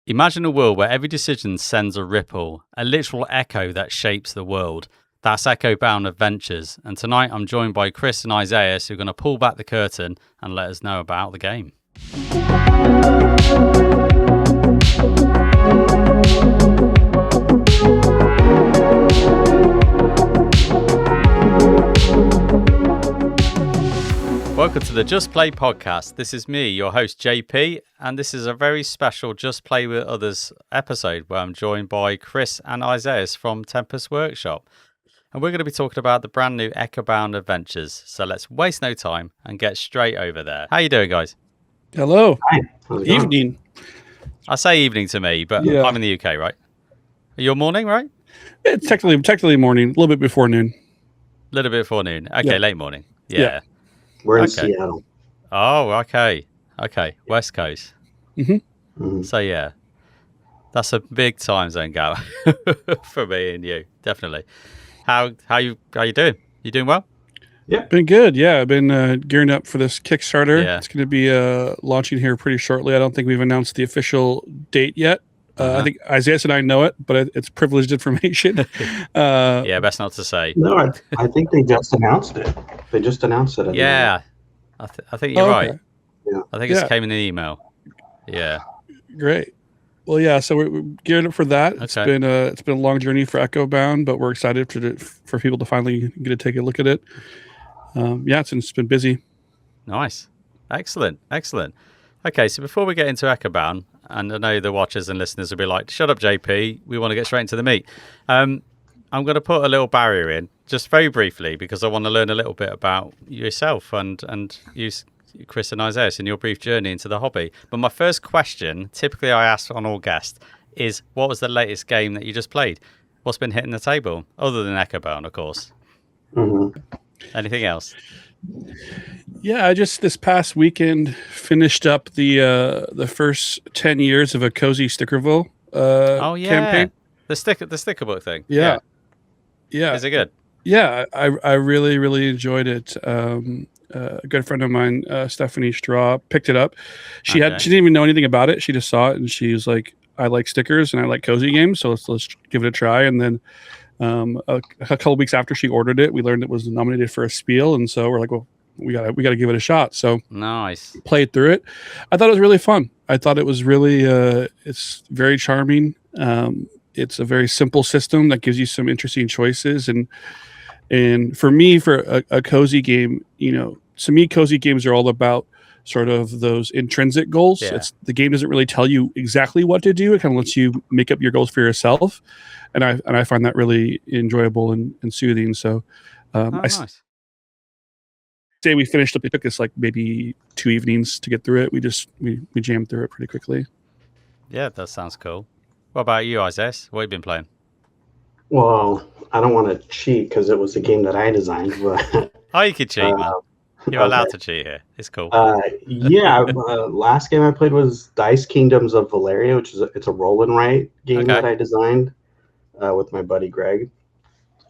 Imagine a world where every decision sends a ripple, a literal echo that shapes the world. That's Echobound Adventures. And tonight I'm joined by Chris and Isaias, who are going to pull back the curtain and let us know about the game. Welcome to the Just Play podcast. This is me, your host JP, and this is a very special Just Play with Others episode where I'm joined by Chris and Isaias from Tempest Workshop. And we're going to be talking about the brand new Echobound Adventures. So let's waste no time and get straight over there. How you doing, guys? Hello. Hi. Evening. I say evening to me, but I'm in the UK, right? Your morning, right? It's technically morning, a little bit before noon. A little bit before noon. Okay, late morning. Yeah. We're in Seattle. Oh, okay. West Coast. Mm-hmm. So yeah, that's a big time zone gap for me and you, definitely. How you doing? You doing well? Yeah, been good. Yeah, I've been gearing up for this Kickstarter. Yeah. It's going to be launching here pretty shortly. I don't think we've announced the official date yet. I think Isaias and I know it, but it's privileged information. Yeah, best not to say. No, I think they just announced it. They just announced it. Yeah, I think you're right. Yeah. I think it came in an email. Yeah. Great. Well, yeah. So we're gearing up for that. Okay. It's been a long journey for Echobound, but we're excited for people to finally get to take a look at it. It's been busy. Nice. Excellent. Okay, so before we get into Echobound, and I know the watchers and listeners will be like, shut up, JP, we want to get straight into the meat. I'm going to put a little barrier in, just very briefly, because I want to learn a little bit about yourself and you, Chris and Isaias, in your brief journey into the hobby. But my first question, typically I ask on all guests, is what was the latest game that you just played? What's been hitting the table? Other than Echobound, of course. Mm-hmm. Anything else? Yeah, I just this past weekend finished up the first 10 years of a Cozy Stickerville campaign. The sticker book thing. Yeah. Is it good? Yeah, I really, really enjoyed it. A good friend of mine, Stephanie Straw, picked it up. She didn't even know anything about it. She just saw it and she was like, I like stickers and I like cozy games, so let's give it a try. And then a couple of weeks after she ordered it, we learned it was nominated for a Spiel, and so we're like, well, we gotta give it a shot. So nice. Played through it. I thought it was really fun. I thought it was really it's very charming. It's a very simple system that gives you some interesting choices, and for me, for a cozy game, to me, cozy games are all about sort of those intrinsic goals. Yeah. The game doesn't really tell you exactly what to do. It kind of lets you make up your goals for yourself, and I find that really enjoyable and soothing. So nice. Say we finished up. It took us like maybe 2 evenings to get through it. We jammed through it pretty quickly. Yeah, that sounds cool. What about you, Isaias? What have you been playing? Well, I don't want to cheat because it was a game that I designed. But you could cheat, man. You're allowed to cheat here. It's cool. Last game I played was Dice Kingdoms of Valeria, which is it's a roll and write game that I designed with my buddy Greg.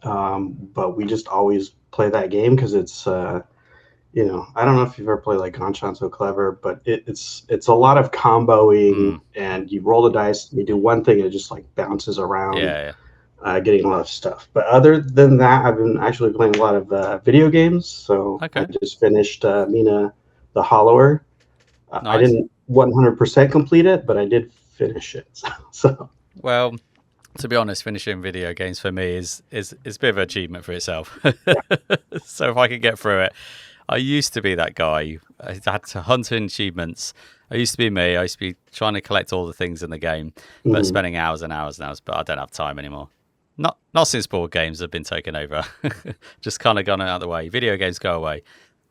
But we just always play that game because it's I don't know if you've ever played like Gone So Clever, but it's a lot of comboing and you roll the dice, you do one thing, and it just like bounces around. Getting a lot of stuff. But other than that, I've been actually playing a lot of video games. So I just finished Mina the Hollower. Nice. I didn't 100% complete it, but I did finish it. So well, to be honest, finishing video games for me is a bit of an achievement for itself. So if I can get through it, I used to be that guy. I had to hunt in achievements. I used to be me. I used to be trying to collect all the things in the game, but spending hours and hours and hours. But I don't have time anymore. Not since board games have been taken over. Just kind of gone out of the way. Video games go away,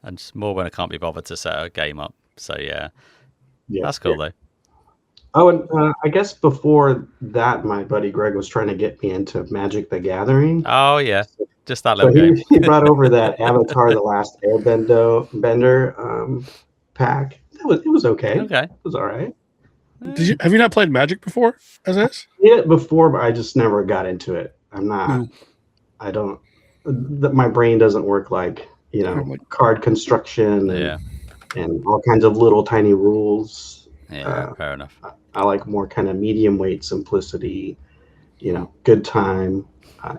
and just more when I can't be bothered to set a game up. So yeah, that's cool though. Oh, and I guess before that, my buddy Greg was trying to get me into Magic the Gathering. Oh yeah, just that little game. He brought over that Avatar: The Last Airbender pack. It was okay. Okay, it was all right. Have you not played Magic before, Isaias? Yeah, before, but I just never got into it. I'm not. I don't. My brain doesn't work like card construction and all kinds of little tiny rules. Yeah, fair enough. I like more kind of medium weight simplicity, good time.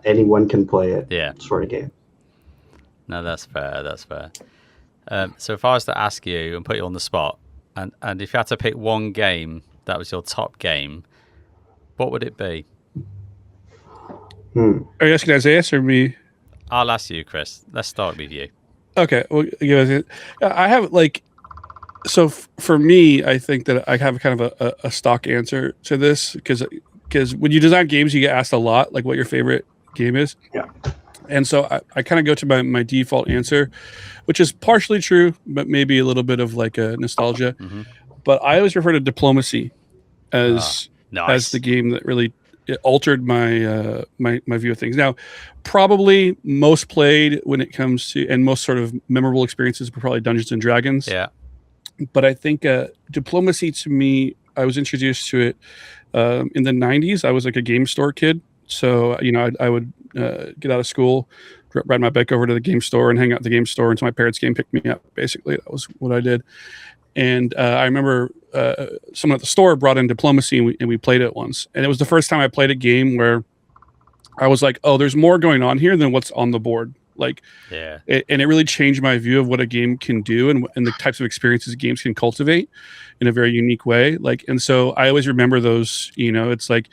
Anyone can play it. Yeah. Sort of game. No, that's fair. That's fair. So if I was to ask you and put you on the spot, and if you had to pick one game that was your top game, what would it be? Are you asking Isaias or me? I'll ask you, Chris. Let's start with you. Okay. Well, I have so for me, I think that I have kind of a stock answer to this because when you design games, you get asked a lot, like what your favorite game is. Yeah. And so I kind of go to my default answer, which is partially true, but maybe a little bit of like a nostalgia. Mm-hmm. But I always refer to Diplomacy as the game that really altered my my view of things. Now, probably most played when it comes to and most sort of memorable experiences were probably Dungeons and Dragons. Yeah. But I think Diplomacy, to me, I was introduced to it in the 90s. I was like a game store kid. So, I would get out of school, ride my bike over to the game store and hang out at the game store until my parents came pick me up. Basically, that was what I did. And I remember someone at the store brought in Diplomacy and we played it once. And it was the first time I played a game where I was like, oh, there's more going on here than what's on the board. Like, yeah, and it really changed my view of what a game can do and the types of experiences games can cultivate in a very unique way. Like, and so I always remember those, it's like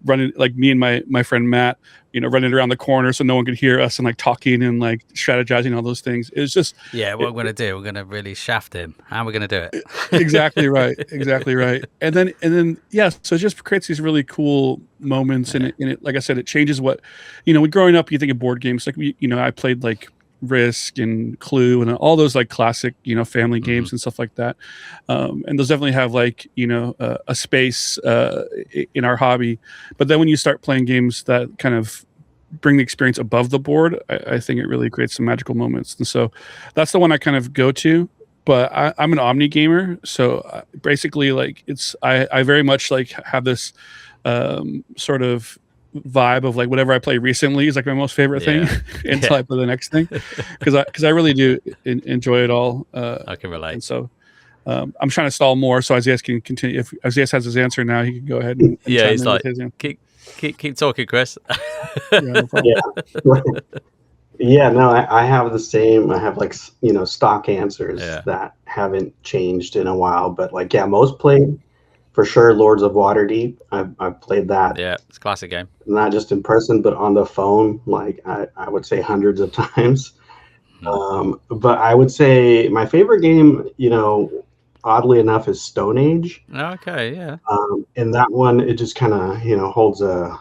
running, like me and my friend Matt, running around the corner so no one could hear us and like talking and like strategizing all those things. It was just, what we're going to do, we're going to really shaft him. How are we going to do it? Exactly right. And then, yeah, so it just creates these really cool moments. And it, like I said, it changes what, when growing up, you think of board games, like I played like Risk and Clue and all those like classic, family games and stuff like that. And those definitely have like, a space in our hobby. But then when you start playing games that kind of bring the experience above the board, I think it really creates some magical moments. And so that's the one I kind of go to. But I'm an omni gamer, so basically, like I very much like have this sort of vibe of like whatever I play recently is like my most favorite thing until I play the next thing, because I really do enjoy it all. I can relate. And so I'm trying to stall more so Isaias can continue. If Isaias has his answer now, he can go ahead and chime he's in like, with his answer. keep talking, Chris. No problem. Yeah, no, I have the same. I have like stock answers that haven't changed in a while. But like, most played for sure. Lords of Waterdeep. I've played that. Yeah, it's a classic game. Not just in person, but on the phone. Like I would say hundreds of times. But I would say my favorite game, oddly enough, is Stone Age. Okay, yeah. And that one, it just kind of holds a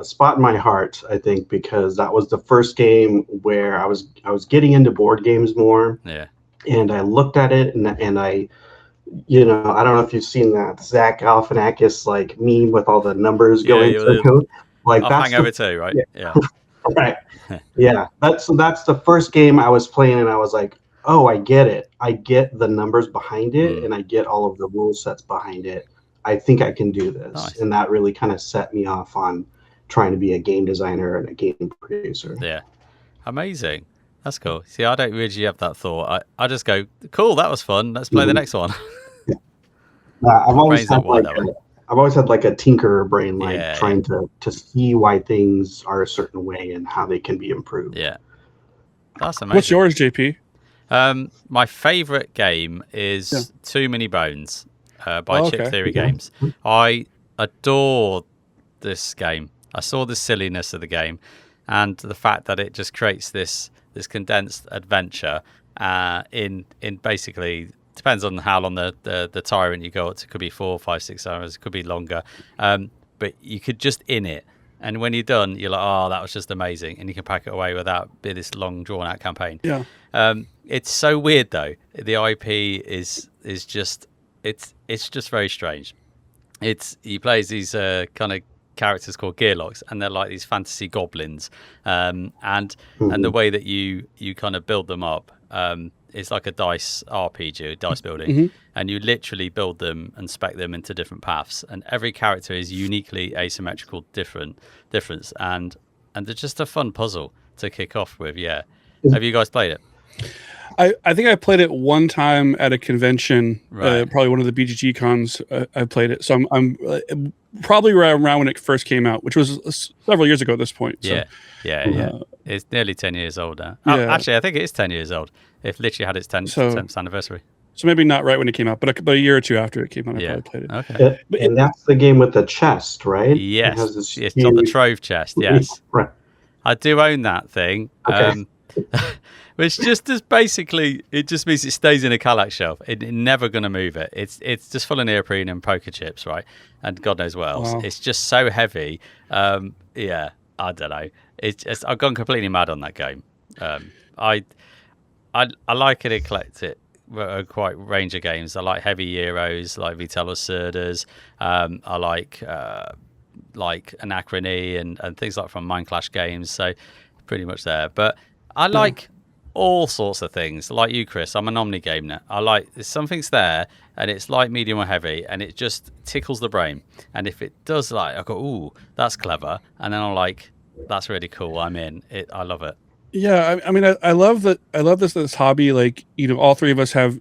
spot in my heart, I think, because that was the first game where I was getting into board games more. Yeah. And I looked at it and I, I don't know if you've seen that Zach Galifianakis like meme with all the numbers going through. Like that's Hangover too, right? Yeah. Right. Yeah. That's the first game I was playing and I was like, oh, I get it. I get the numbers behind it and I get all of the rule sets behind it. I think I can do this. Nice. And that really kind of set me off on trying to be a game designer and a game producer. Yeah. Amazing. That's cool. See, I don't really have that thought. I just go, cool, that was fun. Let's play the next one. I've always had like a tinkerer brain, like trying to see why things are a certain way and how they can be improved. Yeah. That's amazing. What's yours, JP? My favorite game is Too Many Bones by Chip Theory Games. I adore this game. I saw the silliness of the game and the fact that it just creates this condensed adventure in basically, depends on how long the tyrant you go. It could be 4, 5, 6 hours. It could be longer. But you could just in it. And when you're done, you're like, oh, that was just amazing. And you can pack it away without being this long, drawn-out campaign. Yeah. It's so weird, though. The IP is just, it's just very strange. He plays these kind of characters called Gearlocks, and they're like these fantasy goblins. And the way that you kind of build them up is like a dice RPG, dice building. And you literally build them and spec them into different paths. And every character is uniquely asymmetrical difference. And they're just a fun puzzle to kick off with. Yeah. Have you guys played it? I think I played it one time at a convention, Right. probably one of the BGG cons. I played it, so I'm probably around when it first came out, which was several years ago at this point. So, Yeah. It's nearly 10 years old now. Yeah. Actually, I think it is 10 years old. It literally had its 10th anniversary. So maybe not right when it came out, but a year or two after it came out, I probably played it. Okay. And that's the game with the chest, right? Yes. It has this It's got the trove chest. Yes. Right. I do own that thing. Okay. Which just basically, it just means it stays in a Kallax shelf. It's never going to move it. It's just full of neoprene and poker chips, right? And God knows what else. Wow. It's just so heavy. Yeah, I don't know. I've gone completely mad on that game. I like it eclectic. Quite range of games. I like heavy Euros, like Vitello Surdas. I like Anachrony and things like from Mind Clash games. So pretty much there. But I like all sorts of things. Like you, Chris, I'm an omni gamer. I like something's there and it's light, medium, or heavy, and it just tickles the brain. And if it does, I go, ooh, that's clever, and then I'm like, that's really cool. I'm in it. I love it. Yeah, I mean, I love that. I love this hobby. Like, all three of us have,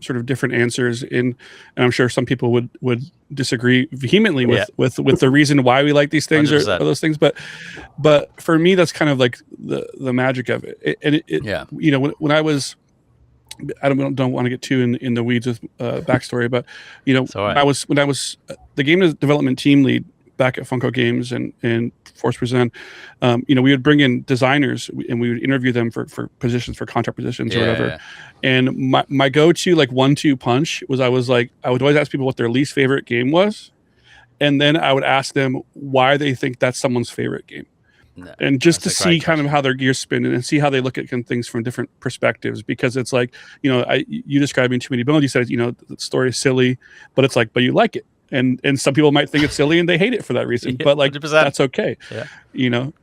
sort of different answers and I'm sure some people would disagree vehemently with the reason why we like these things or those things. But for me, that's kind of like the magic of it. When I was, I don't want to get too in the weeds with backstory, but when I was the game development team lead back at Funko Games and Force Present, we would bring in designers and we would interview them for positions, for contract positions or whatever. Yeah. And my go-to 1-2 punch was I would always ask people what their least favorite game was, and then I would ask them why they think that's someone's favorite game. No, and just to see kind of how their gears spin and see how they look at things from different perspectives, because it's like, you described in Too Many Bones, you said, the story is silly, but it's like, but you like it. And some people might think it's silly and they hate it for that reason, but 100%. That's okay. Yeah.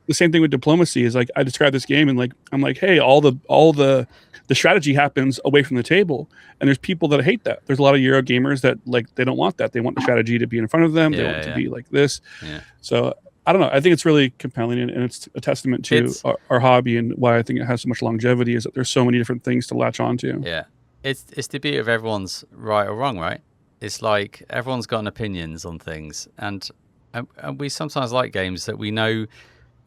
The same thing with diplomacy is I describe this game and I'm like, hey, all the strategy happens away from the table, and there's people that hate that. There's a lot of Euro gamers that they don't want that. They want the strategy to be in front of them. They want it to be like this. Yeah. So I don't know. I think it's really compelling, and it's a testament to our hobby, and why I think it has so much longevity is that there's so many different things to latch onto. Yeah. It's the beauty of everyone's right or wrong, right? It's like everyone's got opinions on things, and we sometimes like games that we know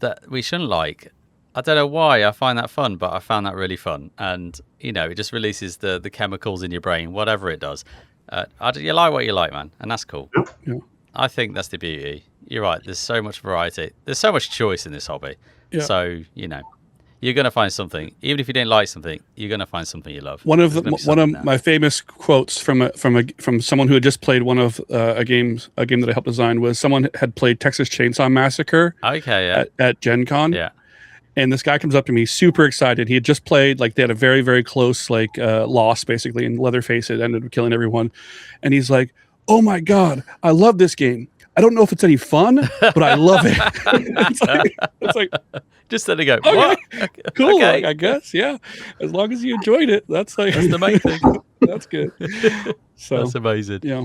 that we shouldn't like. I don't know why I find that fun, but I found that really fun, and it just releases the chemicals in your brain, whatever it does. You like what you like, man, and that's cool. Yeah. I think that's the beauty. You're right. There's so much variety. There's so much choice in this hobby. Yeah. So you're going to find something. Even if you didn't like something, you're going to find something you love. One of my famous quotes from someone who had just played one of a game that I helped design was someone had played Texas Chainsaw Massacre. Okay, yeah. At Gen Con. Yeah. And this guy comes up to me, super excited. He had just played, they had a very, very close, loss, basically, and Leatherface had ended up killing everyone. And he's like, oh my God, I love this game. I don't know if it's any fun, but I love it. it's like just let it go. Okay, what? Cool. Okay. I guess, yeah. As long as you enjoyed it, that's the main thing. That's good. So that's amazing. Yeah.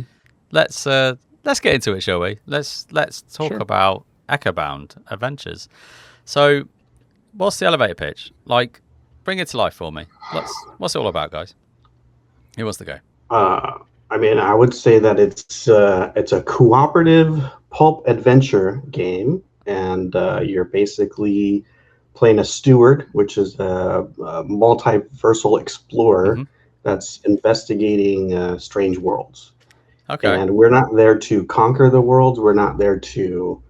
Let's get into it, shall we? Let's talk about Echobound Adventures. So, what's the elevator pitch? Bring it to life for me. What's it all about, guys? Who wants to go? I would say that it's a cooperative pulp adventure game, and you're basically playing a steward, which is a multiversal explorer that's investigating strange worlds. Okay. And we're not there to conquer the worlds. We're not there to,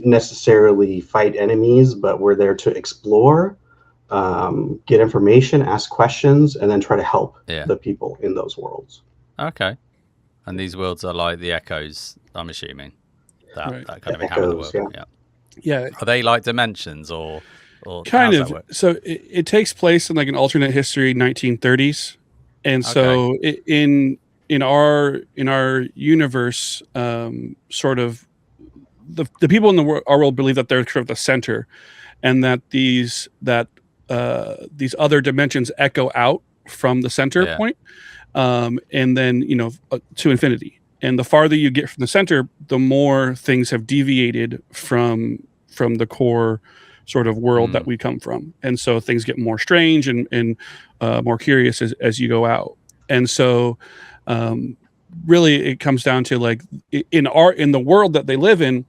necessarily fight enemies, but we're there to explore, get information, ask questions, and then try to help the people in those worlds. Okay. And these worlds are like the echoes, I'm assuming. That kind of inhabit the world. Yeah. Are they like dimensions or kind of? So it takes place in an alternate history, 1930s, and so in our universe, sort of the people in our world believe that they're sort of the center, and that these other dimensions echo out from the center point, and then to infinity. And the farther you get from the center, the more things have deviated from the core sort of world that we come from. And so things get more strange and more curious as you go out. And so really it comes down to like in the world that they live in,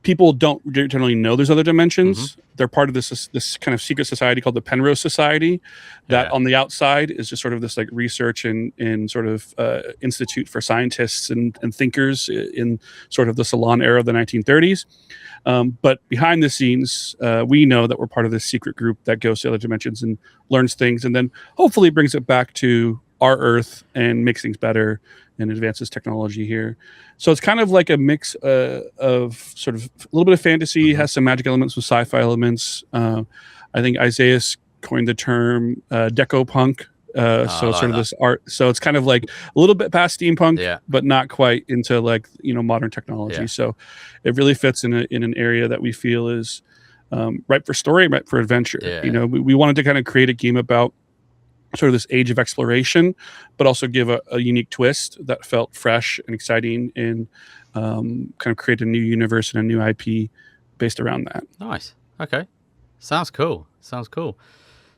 people don't generally know there's other dimensions. They're part of this kind of secret society called the Penrose Society that on the outside is just sort of this like research and sort of institute for scientists and thinkers in sort of the Salon era of the 1930s. But behind the scenes, we know that we're part of this secret group that goes to other dimensions and learns things and then hopefully brings it back to our Earth and makes things better and advances technology here. So it's kind of like a mix of sort of a little bit of fantasy, has some magic elements with sci-fi elements. I think Isaias coined the term decopunk. So it's sort of this art. So it's kind of like a little bit past steampunk, but not quite into like, modern technology. So it really fits in an area that we feel is ripe for story, ripe for adventure. We wanted to kind of create a game about sort of this age of exploration, but also give a unique twist that felt fresh and exciting and kind of create a new universe and a new IP based around that. Nice. Okay. Sounds cool.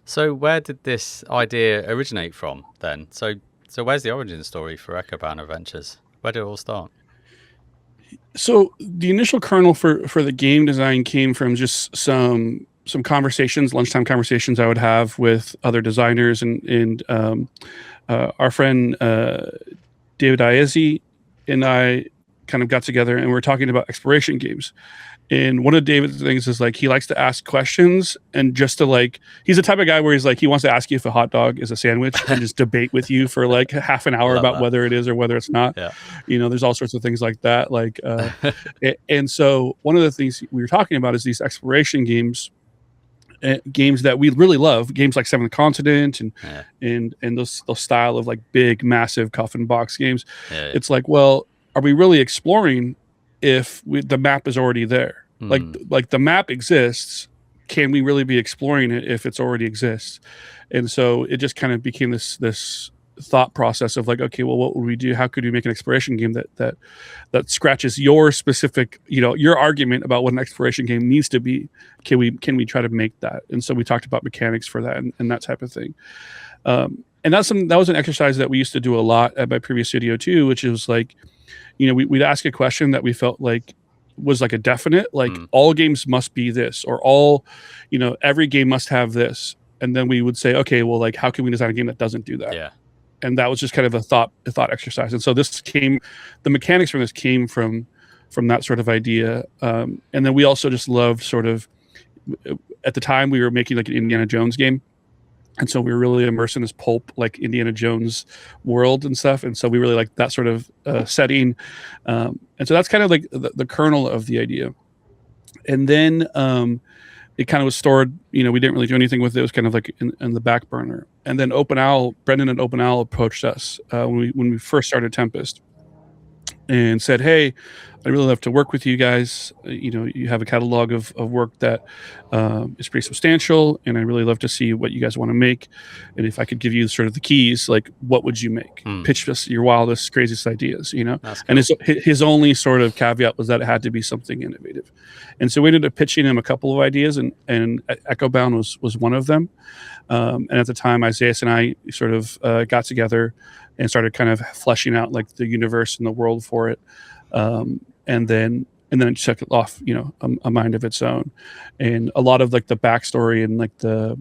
So where did this idea originate from then? So where's the origin story for Echobound Adventures? Where did it all start? So the initial kernel for the game design came from just some lunchtime conversations I would have with other designers and our friend David Iezzi and I kind of got together and we were talking about exploration games. And one of David's things is like he likes to ask questions and just to like he's the type of guy where he's like he wants to ask you if a hot dog is a sandwich and just debate with you for like half an hour about whether it is or whether it's not. There's all sorts of things like that. Like and so one of the things we were talking about is these exploration games that we really love, games like Seventh Continent and those style of like big, massive coffin box games. It's like, well, are we really exploring if the map is already there? Like the map exists. Can we really be exploring it if it's already exists? And so it just kind of became this thought process of like, okay, well, what would we do? How could we make an exploration game that scratches your specific, your argument about what an exploration game needs to be? Can we try to make that? And so we talked about mechanics for that and that type of thing. And that was an exercise that we used to do a lot at my previous studio too, which is like, we'd ask a question that we felt like was like a definite, like all games must be this, or all, every game must have this. And then we would say, okay, well, like, how can we design a game that doesn't do that? And that was just kind of a thought exercise. And so the mechanics from this came from that sort of idea. And then we also just loved sort of, at the time we were making like an Indiana Jones game. And so we were really immersed in this pulp, like Indiana Jones world and stuff. And so we really liked that sort of setting. And so that's kind of like the kernel of the idea. And then it kind of was stored, we didn't really do anything with it. It was kind of like in the back burner. And then Brendan and Open Owl approached us when we first started Tempest and said, hey, I'd really love to work with you guys. You have a catalog of work that is pretty substantial, and I'd really love to see what you guys want to make. And if I could give you sort of the keys, like, what would you make? Pitch us your wildest, craziest ideas, Cool. And his only sort of caveat was that it had to be something innovative. And so we ended up pitching him a couple of ideas, and Echobound was one of them. And at the time, Isaias and I sort of got together and started kind of fleshing out like the universe and the world for it. And then it took it off, a mind of its own. And a lot of like the backstory and like the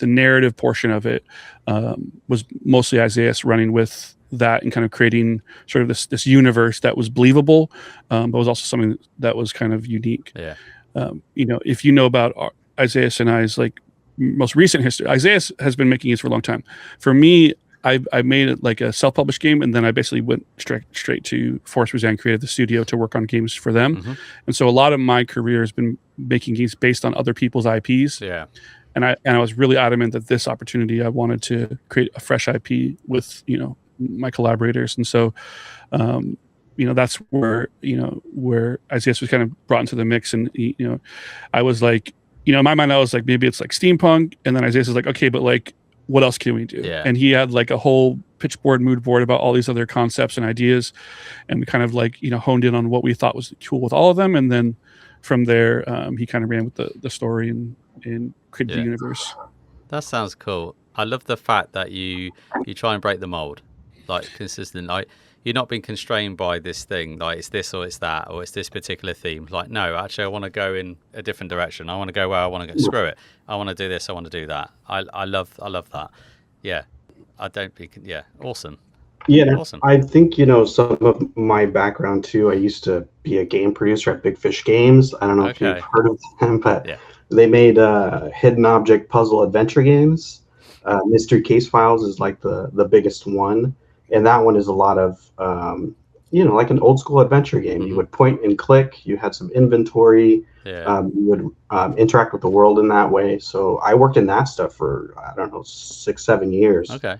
narrative portion of it was mostly Isaias running with that and kind of creating sort of this universe that was believable, but was also something that was kind of unique. If you know about Isaias and I's like most recent history, Isaias has been making games for a long time. For me, I made it like a self-published game, and then I basically went straight to Forest Museum, created the studio to work on games for them. And so a lot of my career has been making games based on other people's IPs. And I was really adamant that this opportunity, I wanted to create a fresh IP with my collaborators. And so that's where Isaias was kind of brought into the mix. And I was like, in my mind I was like, maybe it's like steampunk, and then Isaias was like, okay, but like, what else can we do? And he had like a whole pitch board, mood board about all these other concepts and ideas. And we kind of like, honed in on what we thought was cool with all of them. And then from there, he kind of ran with the story and created the universe. That sounds cool. I love the fact that you try and break the mold, like consistent. Like you're not being constrained by this thing, like it's this or it's that or it's this particular theme. Like no, actually, I want to go in a different direction. I want to go where I want to go. Screw it. I want to do this. I want to do that. I love that. Yeah, I don't think. Yeah, awesome. Yeah, awesome. I think some of my background too. I used to be a game producer at Big Fish Games. I don't know if you've heard of them, but they made hidden object puzzle adventure games. Mystery Case Files is like the biggest one, and that one is a lot of like an old school adventure game. You would point and click. You had some inventory. You would interact with the world in that way. So I worked in that stuff for 6-7 years. Okay.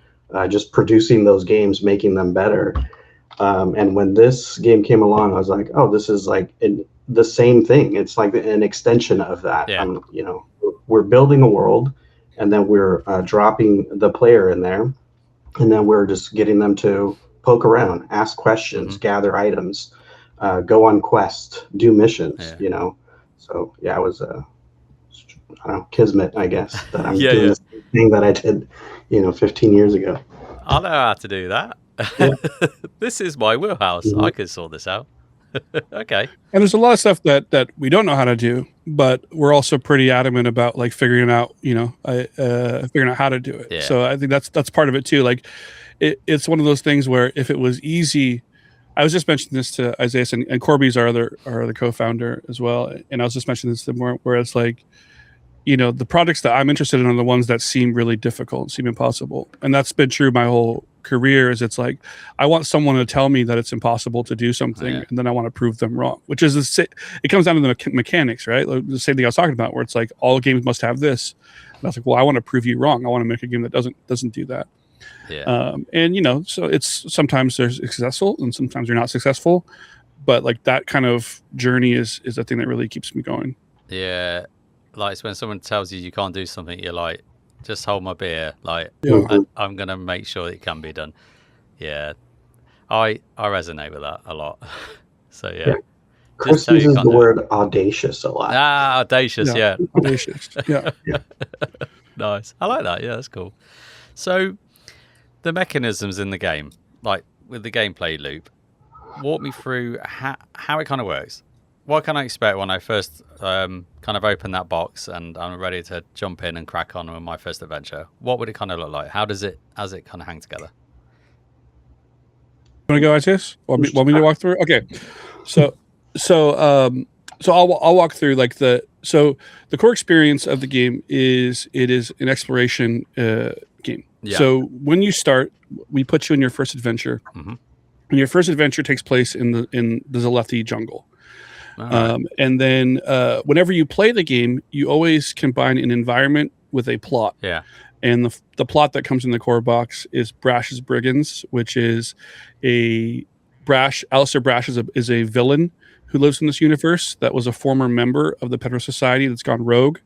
Just producing those games, making them better. And when this game came along, I was like, oh, this is like the same thing. It's like an extension of that. We're building a world, and then we're dropping the player in there, and then we're just getting them to poke around, ask questions, gather items, go on quests, do missions. So it was kismet, I guess, that I'm doing this thing that I did 15 years ago. I know how to do that. This is my wheelhouse. I could sort this out. Okay. And there's a lot of stuff that we don't know how to do, but we're also pretty adamant about like figuring out how to do it. Yeah. So I think that's part of it too. Like it's one of those things where if it was easy, I was just mentioning this to Isaias, and Corby's our other co-founder as well. And I was just mentioning this to him where it's like, the projects that I'm interested in are the ones that seem really difficult, seem impossible. And that's been true my whole career. Is it's like, I want someone to tell me that it's impossible to do something, and then I want to prove them wrong, which is, it comes down to the mechanics, right? Like the same thing I was talking about, where it's like, all games must have this. And I was like, well, I want to prove you wrong. I want to make a game that doesn't do that. Yeah. And so it's sometimes they're successful and sometimes you're not successful, but like that kind of journey is the thing that really keeps me going. Yeah. Like it's when someone tells you can't do something, you're like, just hold my beer. Like I'm gonna make sure it can be done. Yeah, I resonate with that a lot. So yeah. Chris uses the word audacious a lot. Audacious, yeah. Audacious, yeah. Nice. I like that. Yeah, that's cool. So the mechanisms in the game, like with the gameplay loop, walk me through how it kind of works. What can I expect when I first kind of open that box and I'm ready to jump in and crack on with my first adventure? What would it kind of look like? How does it kind of hang together? Want to go, Isaias? Want me to walk through? Okay, so I'll walk through like the core experience of the game is an exploration game. Yeah. So when you start, we put you in your first adventure, and your first adventure takes place in the Zalethi jungle. Right. And then whenever you play the game, you always combine an environment with a plot. Yeah. And the plot that comes in the core box is Brash's Brigands, which is Alistair Brash is a villain who lives in this universe that was a former member of the Penrose Society that's gone rogue.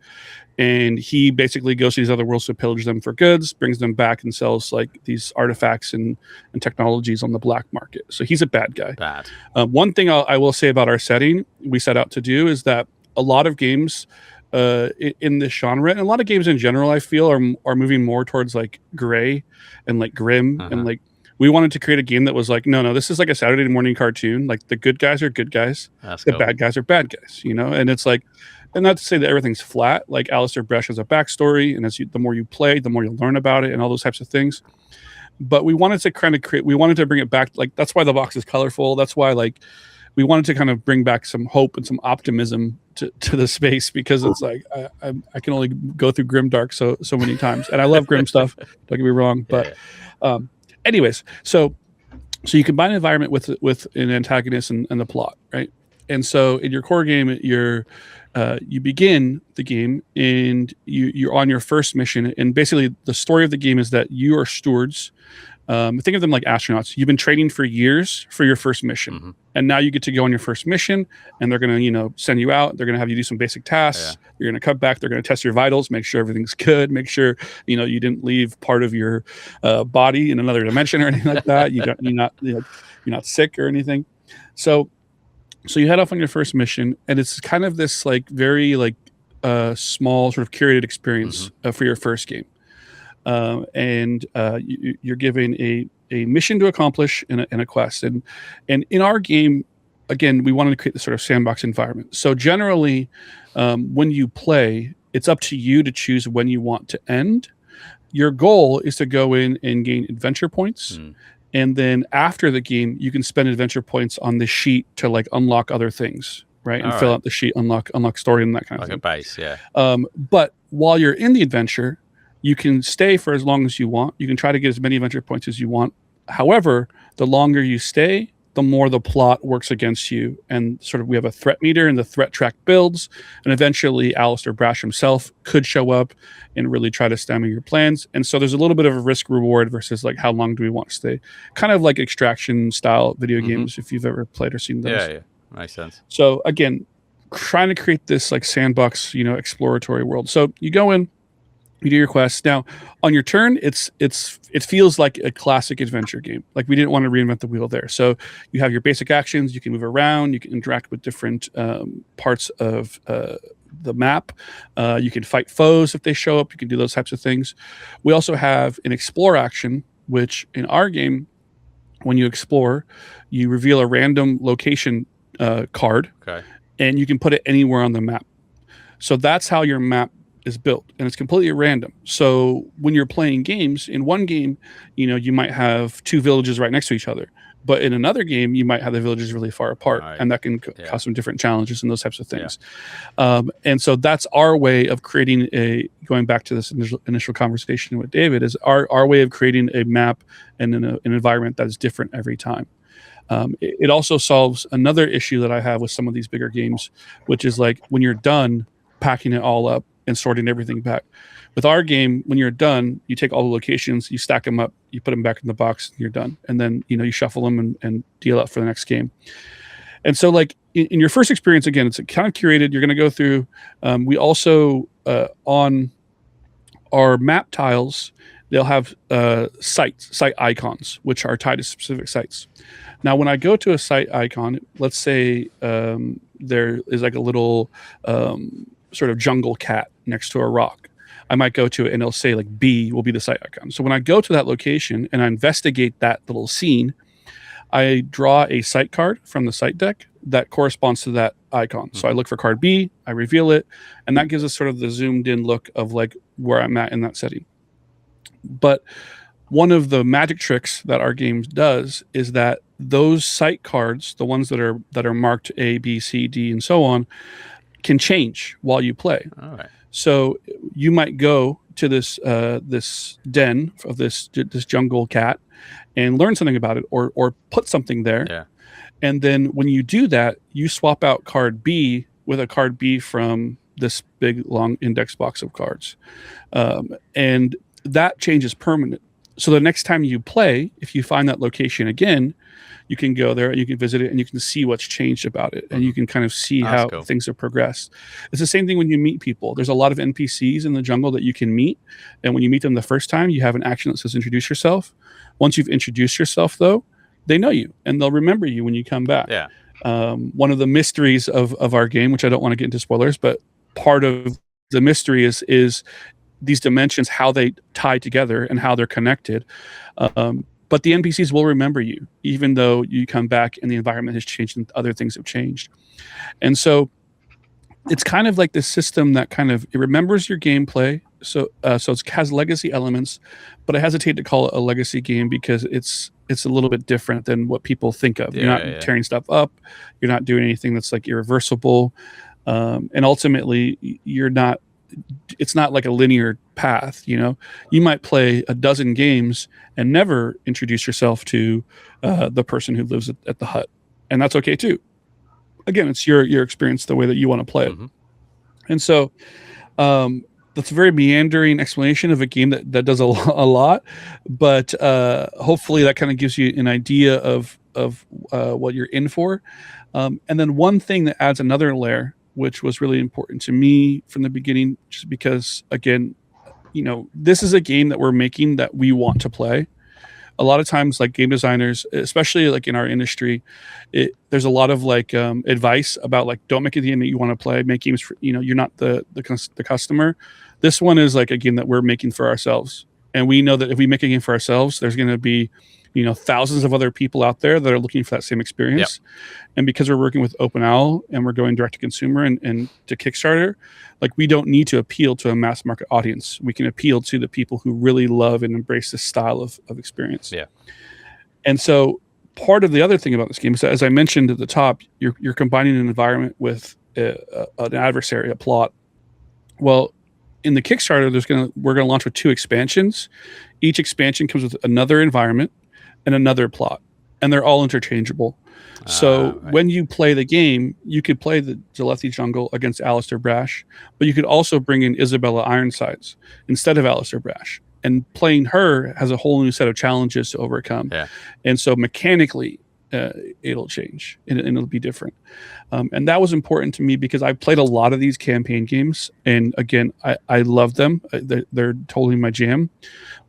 And he basically goes to these other worlds to pillage them for goods, brings them back and sells like these artifacts and technologies on the black market. So he's a bad guy. Bad. One thing I will say about our setting we set out to do is that a lot of games in this genre, and a lot of games in general, I feel are moving more towards like gray and like grim. And like we wanted to create a game that was like, no, this is like a Saturday morning cartoon. Like the good guys are good guys. That's the cool. Bad guys are bad guys, and it's like, and not to say that everything's flat, like Alistair Brash has a backstory, and the more you play, the more you'll learn about it and all those types of things. But we wanted to bring it back. Like, that's why the box is colorful. That's why, like, we wanted to kind of bring back some hope and some optimism to the space, because it's like, I can only go through grimdark so many times. And I love grim stuff, don't get me wrong. But anyways, so you combine an environment with an antagonist and the plot, right? And so in your core game, you begin the game and you're on your first mission, and basically the story of the game is that you are stewards. Think of them like astronauts. You've been training for years for your first mission, and now you get to go on your first mission, and they're going to send you out. They're going to have you do some basic tasks. You're going to come back. They're going to test your vitals, make sure everything's good, make sure you didn't leave part of your body in another dimension or anything like that. You're not sick or anything. So So you head off on your first mission, and it's kind of this like very like small sort of curated experience for your first game. And you're given a mission to accomplish in a quest. And in our game, again, we wanted to create this sort of sandbox environment. So generally, when you play, it's up to you to choose when you want to end. Your goal is to go in and gain adventure points. And then after the game, you can spend adventure points on the sheet to like unlock other things, right? And fill out the sheet, unlock story and that kind of thing. Like a base, yeah. But while you're in the adventure, you can stay for as long as you want. You can try to get as many adventure points as you want. However, the longer you stay, the more the plot works against you. And sort of we have a threat meter and the threat track builds. And eventually Alistair Brash himself could show up and really try to stem your plans. And so there's a little bit of a risk reward versus like how long do we want to stay? Kind of like Extraction style video games, if you've ever played or seen those. Yeah. Makes sense. So again, trying to create this like sandbox, exploratory world. So you go in, you do your quest. Now, on your turn, it feels like a classic adventure game. Like we didn't want to reinvent the wheel there. So you have your basic actions. You can move around. You can interact with different parts of the map. You can fight foes if they show up. You can do those types of things. We also have an explore action, which in our game, when you explore, you reveal a random location card, and you can put it anywhere on the map. So that's how your map is built, and it's completely random. So when you're playing games, in one game, you might have two villages right next to each other, but in another game, you might have the villages really far apart, and that can cause some different challenges and those types of things. And so that's our way of creating going back to this initial conversation with David, is our way of creating a map and an environment that is different every time. It also solves another issue that I have with some of these bigger games, which is like when you're done packing it all up and sorting everything back. With our game, when you're done, you take all the locations, you stack them up, you put them back in the box, and you're done. And then, you shuffle them and deal out for the next game. And so like in your first experience, again, it's kind of curated. You're going to go through. We also, on our map tiles, they'll have site icons, which are tied to specific sites. Now, when I go to a site icon, let's say there is like a little sort of jungle cat next to a rock. I might go to it and it'll say like B will be the site icon. So when I go to that location and I investigate that little scene, I draw a site card from the site deck that corresponds to that icon. So I look for card B, I reveal it, and that gives us sort of the zoomed in look of like where I'm at in that setting. But one of the magic tricks that our game does is that those site cards, the ones that are marked A, B, C, D, and so on, can change while you play. All right. So you might go to this den of this jungle cat and learn something about it, or put something there. Yeah. And then when you do that, you swap out card B with a card B from this big long index box of cards, and that change is permanent. So the next time you play, if you find that location again, you can go there and you can visit it and you can see what's changed about it, and you can kind of see how things have progressed. It's the same thing when you meet people. There's a lot of NPCs in the jungle that you can meet, and when you meet them the first time, you have an action that says introduce yourself. Once you've introduced yourself, though, they know you and they'll remember you when you come back. Yeah. One of the mysteries of our game, which I don't want to get into spoilers, but part of the mystery is these dimensions, how they tie together and how they're connected. But the NPCs will remember you, even though you come back and the environment has changed and other things have changed. And so it's kind of like this system that it remembers your gameplay. So it has legacy elements, but I hesitate to call it a legacy game because it's a little bit different than what people think of. You're not tearing stuff up. You're not doing anything that's like irreversible. And ultimately it's not like a linear path. You might play a dozen games and never introduce yourself to the person who lives at the hut, and that's okay too. Again, it's your experience, the way that you want to play it. And so that's a very meandering explanation of a game that does a lot, but hopefully that kind of gives you an idea of what you're in for. And then one thing that adds another layer, which was really important to me from the beginning, just because, again, this is a game that we're making that we want to play. a lot of times, like game designers, especially like in our industry, there's a lot of like advice about like, don't make a game that you want to play. Make games for, you're not the customer. This one is like a game that we're making for ourselves, and we know that if we make a game for ourselves, there's going to be thousands of other people out there that are looking for that same experience. Yep. And because we're working with OpenOwl and we're going direct to consumer and to Kickstarter, like we don't need to appeal to a mass market audience. We can appeal to the people who really love and embrace this style of experience. Yeah. And so part of the other thing about this game is that, as I mentioned at the top, you're combining an environment with an adversary, a plot. Well, in the Kickstarter, we're going to launch with 2 expansions. Each expansion comes with another environment and another plot, and they're all interchangeable. So right. When you play the game, you could play the Zalethi Jungle against Alistair Brash, but you could also bring in Isabella Ironsides instead of Alistair Brash. And playing her has a whole new set of challenges to overcome. Yeah. And so mechanically, it'll change and it'll be different. And that was important to me because I've played a lot of these campaign games. And again, I love them. They're totally my jam.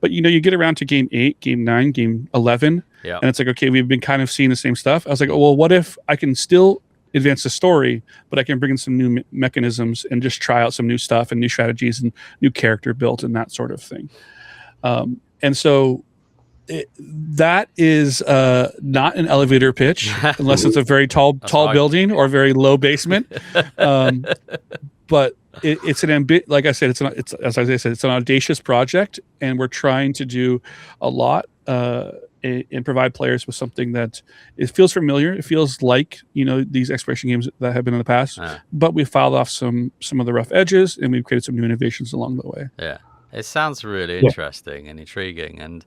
But, you get around to game 8, game 9, game 11, and it's like, okay, we've been kind of seeing the same stuff. I was like, oh, well, what if I can still advance the story, but I can bring in some new mechanisms and just try out some new stuff and new strategies and new character built and that sort of thing. And so that is not an elevator pitch unless it's a very tall building or very low basement. But it's like I said, it's as I said, it's an audacious project, and we're trying to do a lot and provide players with something that it feels familiar. It feels like these exploration games that have been in the past, but we filed off some of the rough edges, and we've created some new innovations along the way. Yeah, it sounds really interesting and intriguing. And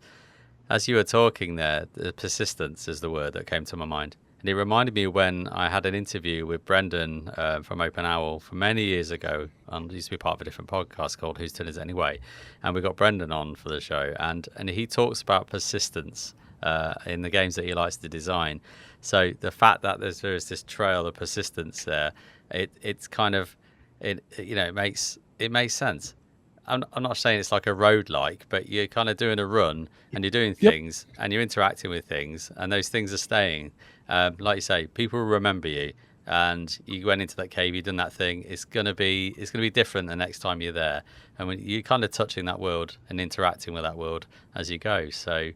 as you were talking there, the persistence is the word that came to my mind. And it reminded me when I had an interview with Brendan from OpenOwl from many years ago. He used to be part of a different podcast called Whose Turn Is It Anyway? And we got Brendan on for the show. And he talks about persistence in the games that he likes to design. So the fact that there is this trail of persistence there, it's kind of, it makes sense. I'm not saying it's like a road-like, but you're kind of doing a run and you're doing things and you're interacting with things, and those things are staying. Like you say, people will remember you, and you went into that cave, you've done that thing. It's gonna be different the next time you're there, and when you're kind of touching that world and interacting with that world as you go. So,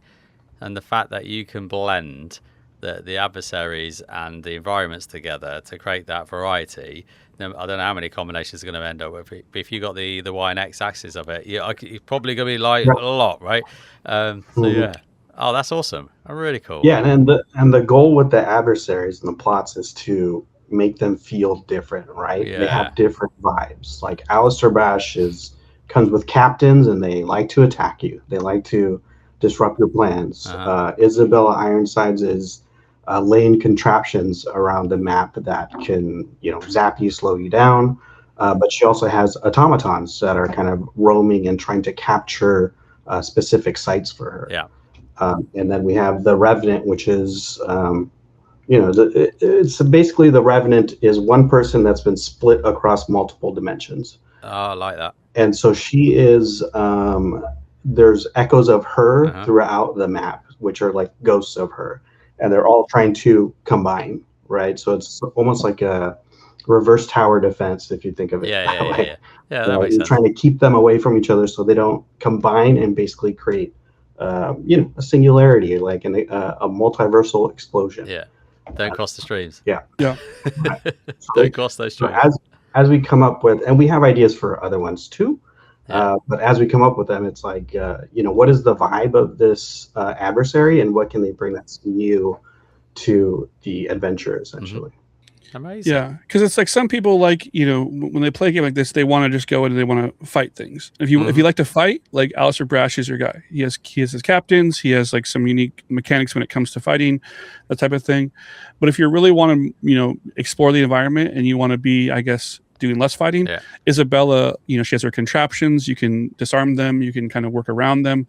and the fact that you can blend the adversaries and the environments together to create that variety. I don't know how many combinations are going to end up with, but if you got the Y and X axis of it, you're probably going to be like a lot, right? So yeah. Oh, that's awesome. Really cool. Yeah, and the goal with the adversaries and the plots is to make them feel different, right? Yeah. They have different vibes. Like Alistair Brash comes with captains, and they like to attack you. They like to disrupt your plans. Isabella Ironsides is laying contraptions around the map that can, zap you, slow you down. But she also has automatons that are kind of roaming and trying to capture specific sites for her. Yeah. And then we have the Revenant, which is, it's basically the Revenant is one person that's been split across multiple dimensions. Oh, I like that. And so she is, there's echoes of her throughout the map, which are like ghosts of her. And they're all trying to combine, right? So it's almost like a reverse tower defense, if you think of it that way. Yeah, that makes sense. Trying to keep them away from each other so they don't combine and basically create, a singularity, like a multiversal explosion. Yeah, don't cross the streams. Yeah. Don't cross those streams. So as we come up with, and we have ideas for other ones too. But as we come up with them, it's like, what is the vibe of this adversary, and what can they bring that's new to the adventure, essentially? Amazing. Yeah, because it's like some people when they play a game like this, they want to just go in and they want to fight things. If you like to fight, like Alistair Brash is your guy. He has his captains. He has like some unique mechanics when it comes to fighting, that type of thing. But if you really want to, explore the environment and you want to be, I guess, doing less fighting, Isabella, she has her contraptions. You can disarm them. You can kind of work around them.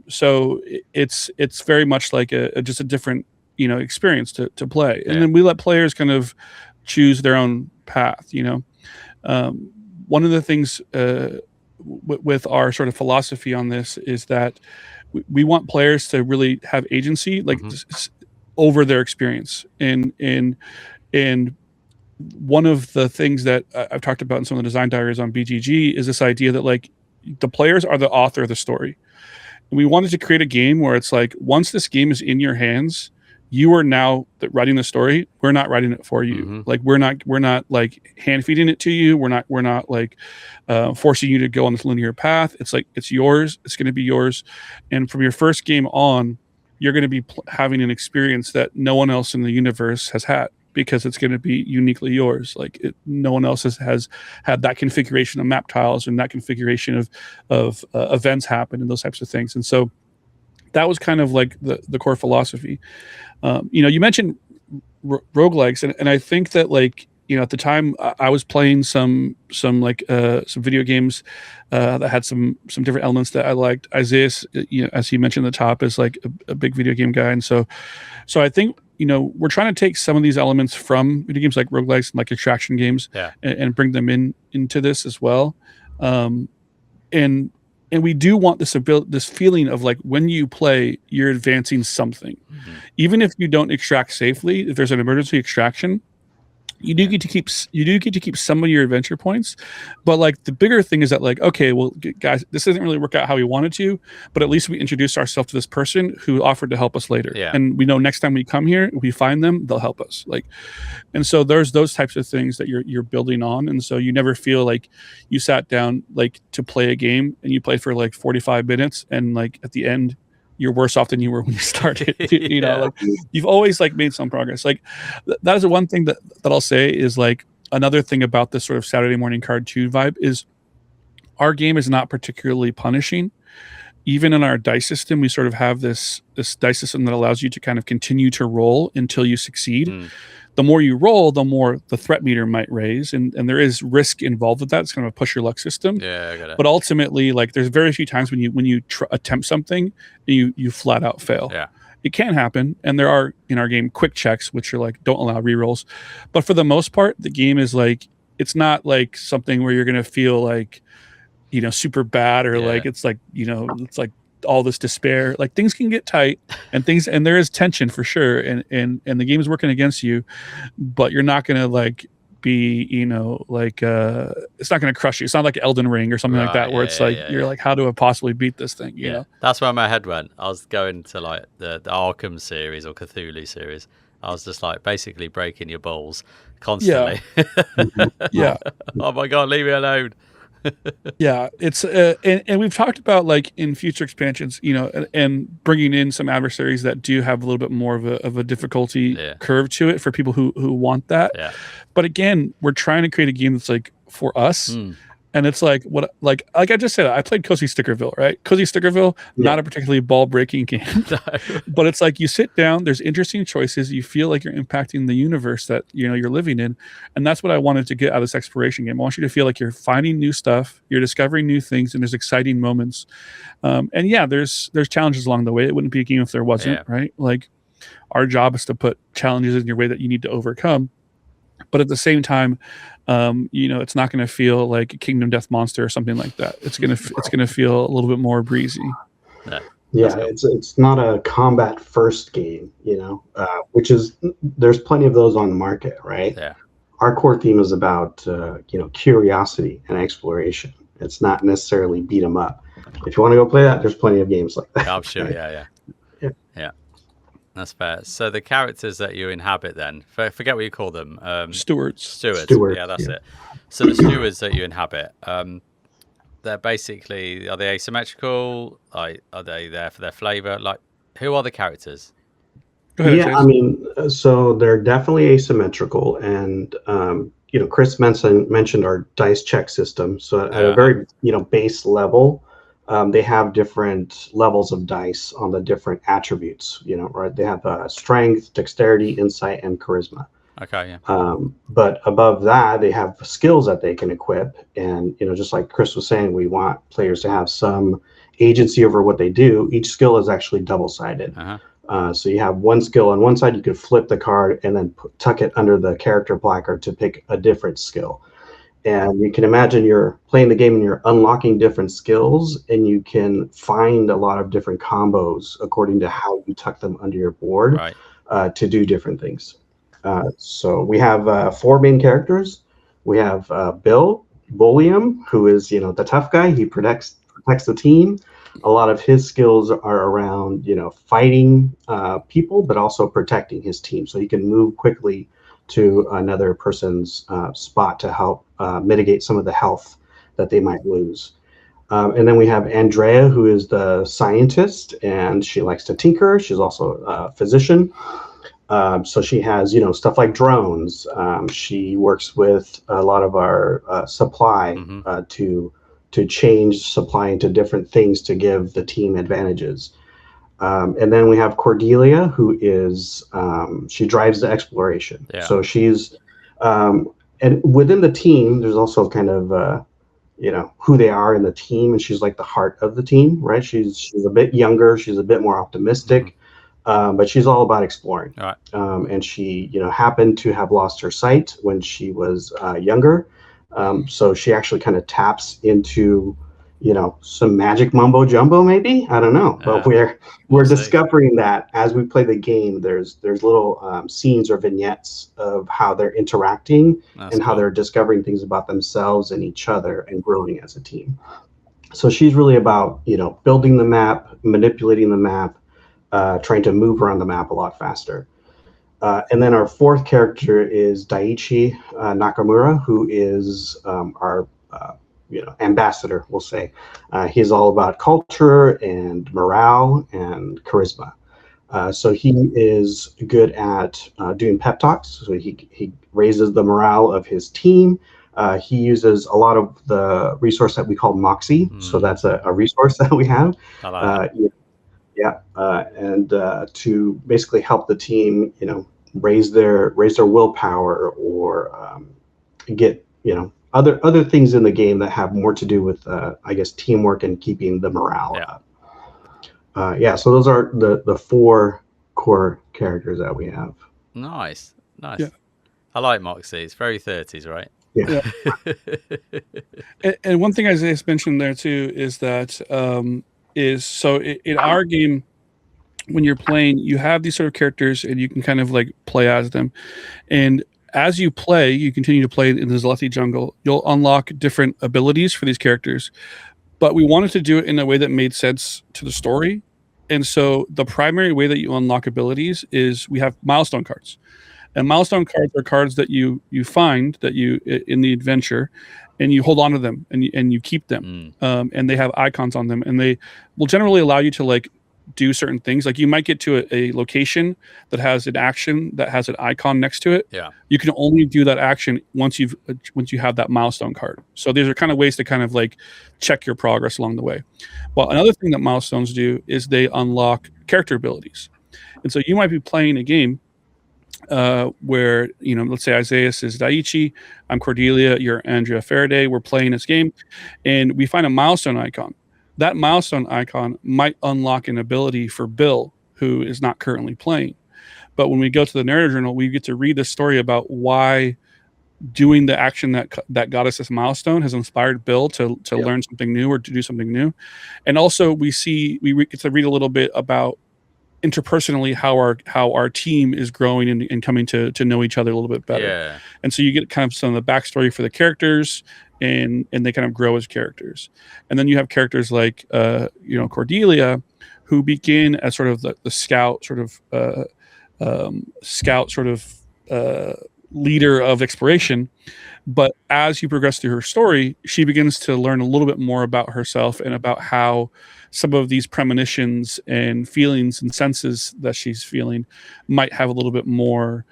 So it's very much like just a different experience to play. And then we let players kind of choose their own path. One of the things with our sort of philosophy on this is that we want players to really have agency, like over their experience. And one of the things that I've talked about in some of the design diaries on BGG is this idea that like the players are the author of the story. And we wanted to create a game where it's like, once this game is in your hands, you are now writing the story. We're not writing it for you. Like we're not like hand feeding it to you. We're not like forcing you to go on this linear path. It's like, it's yours. It's going to be yours. And from your first game on, you're going to be having an experience that no one else in the universe has had, because it's going to be uniquely yours. Like no one else has had that configuration of map tiles and that configuration of events happen and those types of things. And so that was kind of like the core philosophy. You mentioned roguelikes, and I think that like, at the time I was playing some video games that had some different elements that I liked. Isaias, as he mentioned at the top, is like a big video game guy. And so I think, we're trying to take some of these elements from video games like roguelikes and like extraction games and bring them into this as well. And we do want this feeling of like, when you play, you're advancing something. Even if you don't extract safely, if there's an emergency extraction, you do get to keep some of your adventure points. But like the bigger thing is that like, okay, well guys, this doesn't really work out how we wanted to, but at least we introduced ourselves to this person who offered to help us later. And we know next time we come here, we find them, they'll help us. Like, and so there's those types of things that you're building on. And so you never feel like you sat down like to play a game and you played for like 45 minutes and like at the end you're worse off than you were when you started. Like you've always like made some progress. Like that is the one thing that I'll say is like, another thing about this sort of Saturday morning card 2 vibe is our game is not particularly punishing. Even in our dice system, we sort of have this dice system that allows you to kind of continue to roll until you succeed. The more you roll, the more the threat meter might raise, and there is risk involved with that. It's kind of a push your luck system. I got it. But ultimately, like there's very few times when you attempt something, you flat out fail. It can happen, and there are in our game quick checks, which are like don't allow rerolls. But for the most part, the game is like, it's not like something where you're gonna feel like super bad or like it's like it's like all this despair. Like things can get tight and there is tension for sure, and the game is working against you, but you're not gonna like be it's not gonna crush you. It's not like Elden Ring or something like that where it's like you're like, how do I possibly beat this thing? You know? That's where my head went. I was going to like the Arkham series or Cthulhu series. I was just like basically breaking your balls constantly. Oh my god, leave me alone. It's and we've talked about like in future expansions, and bringing in some adversaries that do have a little bit more of a difficulty curve to it for people who want that. But again, we're trying to create a game that's like for us. And it's like like I just said, I played Cozy Stickerville, right? Cozy Stickerville, not a particularly ball-breaking game, but it's like you sit down, there's interesting choices, you feel like you're impacting the universe that you're living in, and that's what I wanted to get out of this exploration game. I want you to feel like you're finding new stuff, you're discovering new things, and there's exciting moments. And there's challenges along the way. It wouldn't be a game if there wasn't, right? Like our job is to put challenges in your way that you need to overcome. But at the same time, it's not going to feel like a Kingdom Death Monster or something like that. It's gonna feel a little bit more breezy. It's not a combat first game, which is there's plenty of those on the market, right? Our core theme is about curiosity and exploration. It's not necessarily beat 'em up. If you want to go play that, there's plenty of games like that. I'm sure. Yeah. That's fair. So the characters that you inhabit then, forget what you call them. Stewards. Yeah, that's it. So the stewards that you inhabit, they're basically, are they asymmetrical? Like, are they there for their flavor? Like, who are the characters? Go ahead, I mean, so they're definitely asymmetrical. And, Chris mentioned our dice check system. So at a very, base level, they have different levels of dice on the different attributes, right? They have strength, dexterity, insight, and charisma. Okay, yeah. But above that, they have skills that they can equip. And, just like Chris was saying, we want players to have some agency over what they do. Each skill is actually double-sided. So you have one skill on one side, you could flip the card and then tuck it under the character placard to pick a different skill. And you can imagine you're playing the game and you're unlocking different skills, and you can find a lot of different combos according to how you tuck them under your board to do different things. So we have 4 main characters. We have Bill Bulliam, who is the tough guy. He protects the team. A lot of his skills are around fighting people, but also protecting his team, so he can move quickly to another person's spot to help mitigate some of the health that they might lose. And then we have Andrea, who is the scientist, and she likes to tinker. She's also a physician. So she has, stuff like drones. She works with a lot of our supply to change supply into different things to give the team advantages. And then we have Cordelia, who is she drives the exploration. Yeah. So she's and within the team, there's also kind of who they are in the team, and she's like the heart of the team, right? She's a bit younger, she's a bit more optimistic, but she's all about exploring. All right. And she happened to have lost her sight when she was younger, so she actually kind of taps into some magic mumbo jumbo, maybe, I don't know, but we're discovering that as we play the game. There's little scenes or vignettes of how they're interacting and how they're discovering things about themselves and each other and growing as a team. So she's really about building the map, manipulating the map, trying to move around the map a lot faster. And then our 4th character is Daiichi Nakamura, who is our ambassador, we'll say. He's all about culture and morale and charisma. So he is good at doing pep talks. So he raises the morale of his team. He uses a lot of the resource that we call Moxie. So that's a resource that we have. I like that. And to basically help the team, raise their willpower or get other things in the game that have more to do with teamwork and keeping the morale up. So those are the 4 core characters that we have. Nice. Yeah. I like Moxie. It's very 30s, right? Yeah. And one thing Isaias mentioned there too is that in our game, when you're playing, you have these sort of characters and you can kind of like play as them. And as you play, you continue to play in the Zalethi jungle, you'll unlock different abilities for these characters. But we wanted to do it in a way that made sense to the story. And so the primary way that you unlock abilities is we have milestone cards. And milestone cards are cards that you find that you in the adventure, and you hold on to them and you keep them. And they have icons on them, and they will generally allow you to like do certain things. Like you might get to a location that has an action that has an icon next to it. Yeah. You can only do that action once you have that milestone card. So these are kind of ways to kind of like check your progress along the way. Well, another thing that milestones do is they unlock character abilities. And so you might be playing a game where, let's say Isaias is Daiichi, I'm Cordelia, you're Andrea Faraday, we're playing this game, and we find a milestone icon. That milestone icon might unlock an ability for Bill, who is not currently playing. But when we go to the narrator journal, we get to read the story about why doing the action that got us this milestone has inspired Bill to learn something new or to do something new. And also we get to read a little bit about interpersonally how our team is growing and coming to know each other a little bit better. Yeah. And so you get kind of some of the backstory for the characters, and they kind of grow as characters. And then you have characters like Cordelia, who begin as sort of the scout leader of exploration. But as you progress through her story, she begins to learn a little bit more about herself and about how some of these premonitions and feelings and senses that she's feeling might have a little bit more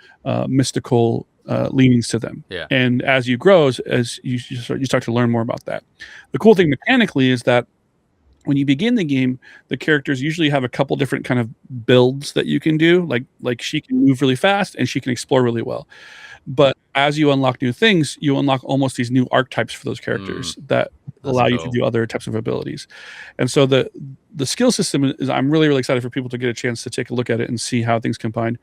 mystical leanings to them. Yeah. And as you grow, as you start to learn more about that. The cool thing mechanically is that when you begin the game, the characters usually have a couple different kind of builds that you can do. Like she can move really fast and she can explore really well. But as you unlock new things, you unlock almost these new archetypes for those characters that allow you to do other types of abilities. And so the skill system is, I'm really, really excited for people to get a chance to take a look at it and see how things combine.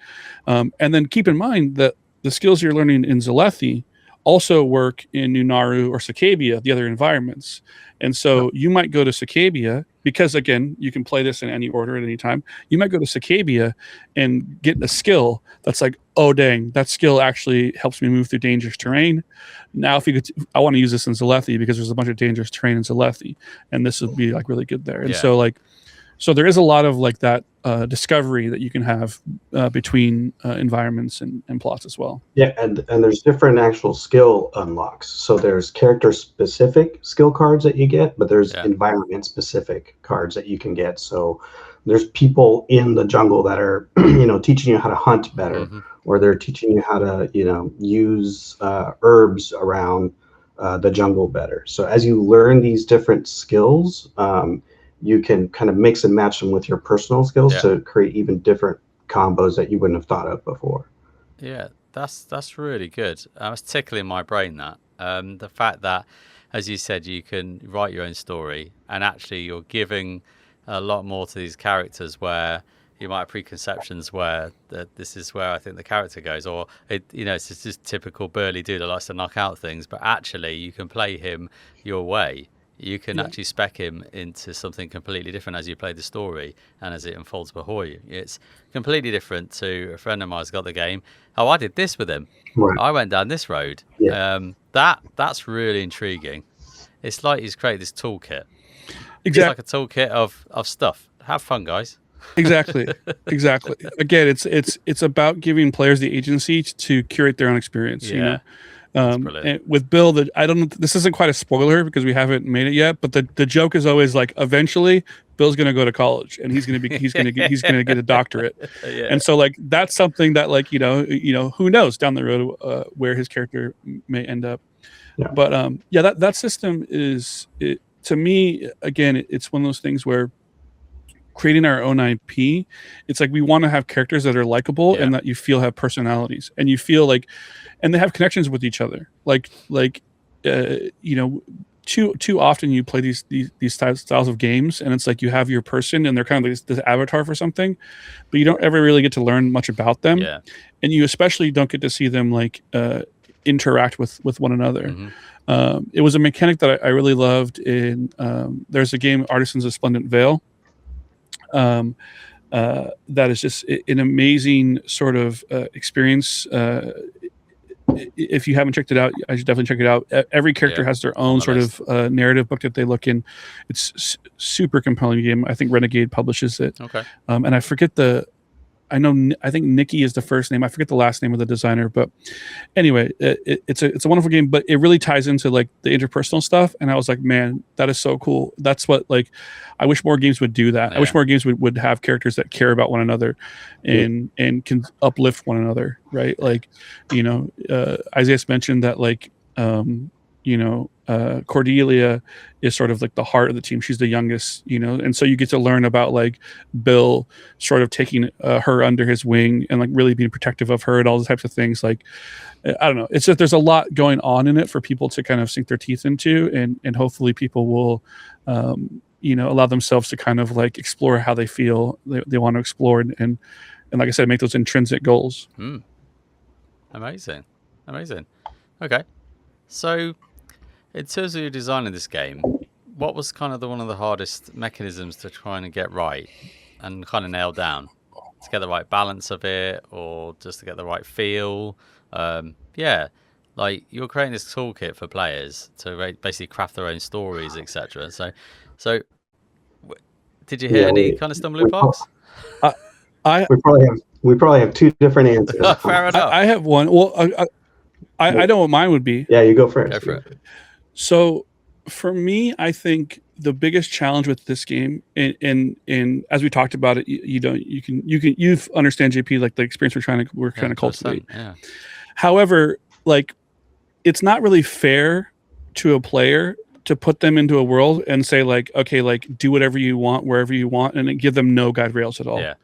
And then keep in mind that the skills you're learning in Zalethi also work in Nunaru or Sacabia, the other environments. And so you might go to Sacabia because, again, you can play this in any order at any time. You might go to Sacabia and get a skill that's like, oh, dang, that skill actually helps me move through dangerous terrain. Now, if you could, I want to use this in Zalethi because there's a bunch of dangerous terrain in Zalethi, and this would be like really good there. And so like, so there is a lot of like that discovery that you can have between environments and plots as well. Yeah, and there's different actual skill unlocks. So there's character specific skill cards that you get, but there's environment specific cards that you can get. So there's people in the jungle that are teaching you how to hunt better, or they're teaching you how to use herbs around the jungle better. So as you learn these different skills, you can kind of mix and match them with your personal skills to create even different combos that you wouldn't have thought of before. Yeah, that's really good. I was tickling my brain that the fact that, as you said, you can write your own story, and actually you're giving a lot more to these characters where you might have preconceptions where this is where I think the character goes, or it's just typical burly dude that likes to knock out things, but actually you can play him your way. You can actually spec him into something completely different as you play the story and as it unfolds before you. It's completely different to a friend of mine's got the game. Oh, I did this with him. Right. I went down this road. Yeah. That's really intriguing. It's like he's created this toolkit. Exactly. It's like a toolkit of stuff. Have fun, guys. Exactly. Again, it's about giving players the agency to curate their own experience. You know. And with Bill, this isn't quite a spoiler because we haven't made it yet, but the joke is always like, eventually Bill's going to go to college and he's going to get a doctorate. And so like, that's something that like, who knows down the road where his character may end up. But that system is, to me, again, it's one of those things where creating our own IP, it's like we want to have characters that are likable and that you feel have personalities, and you feel like, and they have connections with each other. Too often you play these styles of games, and it's like you have your person, and they're kind of like this avatar for something, but you don't ever really get to learn much about them, and you especially don't get to see them like interact with one another. It was a mechanic that I really loved in. There's a game, Artisans of Splendent Vale. That is just an amazing sort of experience. If you haven't checked it out, I should definitely check it out. Every character has their own sort of narrative book that they look in. It's super compelling game. I think Renegade publishes it. Okay. And I forget I think Nikki is the first name. I forget the last name of the designer, but anyway, it's a wonderful game, but it really ties into like the interpersonal stuff. And I was like, man, that is so cool. That's what, like, I wish more games would do that. I wish more games would have characters that care about one another and can uplift one another. Right. Like, Isaias mentioned that like, Cordelia is sort of like the heart of the team. She's the youngest, and so you get to learn about like Bill sort of taking her under his wing and like really being protective of her and all those types of things. Like, I don't know. It's just, there's a lot going on in it for people to kind of sink their teeth into, and hopefully people will, allow themselves to kind of like explore how they feel they want to explore and like I said, make those intrinsic goals. Amazing. Okay. So, in terms of your design of this game, what was kind of one of the hardest mechanisms to try and get right and kind of nail down? To get the right balance of it, or just to get the right feel? Like you're creating this toolkit for players to basically craft their own stories, etc. So, did you hear any kind of stumbling blocks? We probably have two different answers. Fair enough. I have one. Well, I know what mine would be. Yeah, you go first. Go for it. So for me, I think the biggest challenge with this game, and as we talked about it, you understand, JP, like the experience we're trying to cultivate. Yeah. However, like it's not really fair to a player to put them into a world and say like, okay, like do whatever you want, wherever you want, and then give them no guide rails at all. Yeah.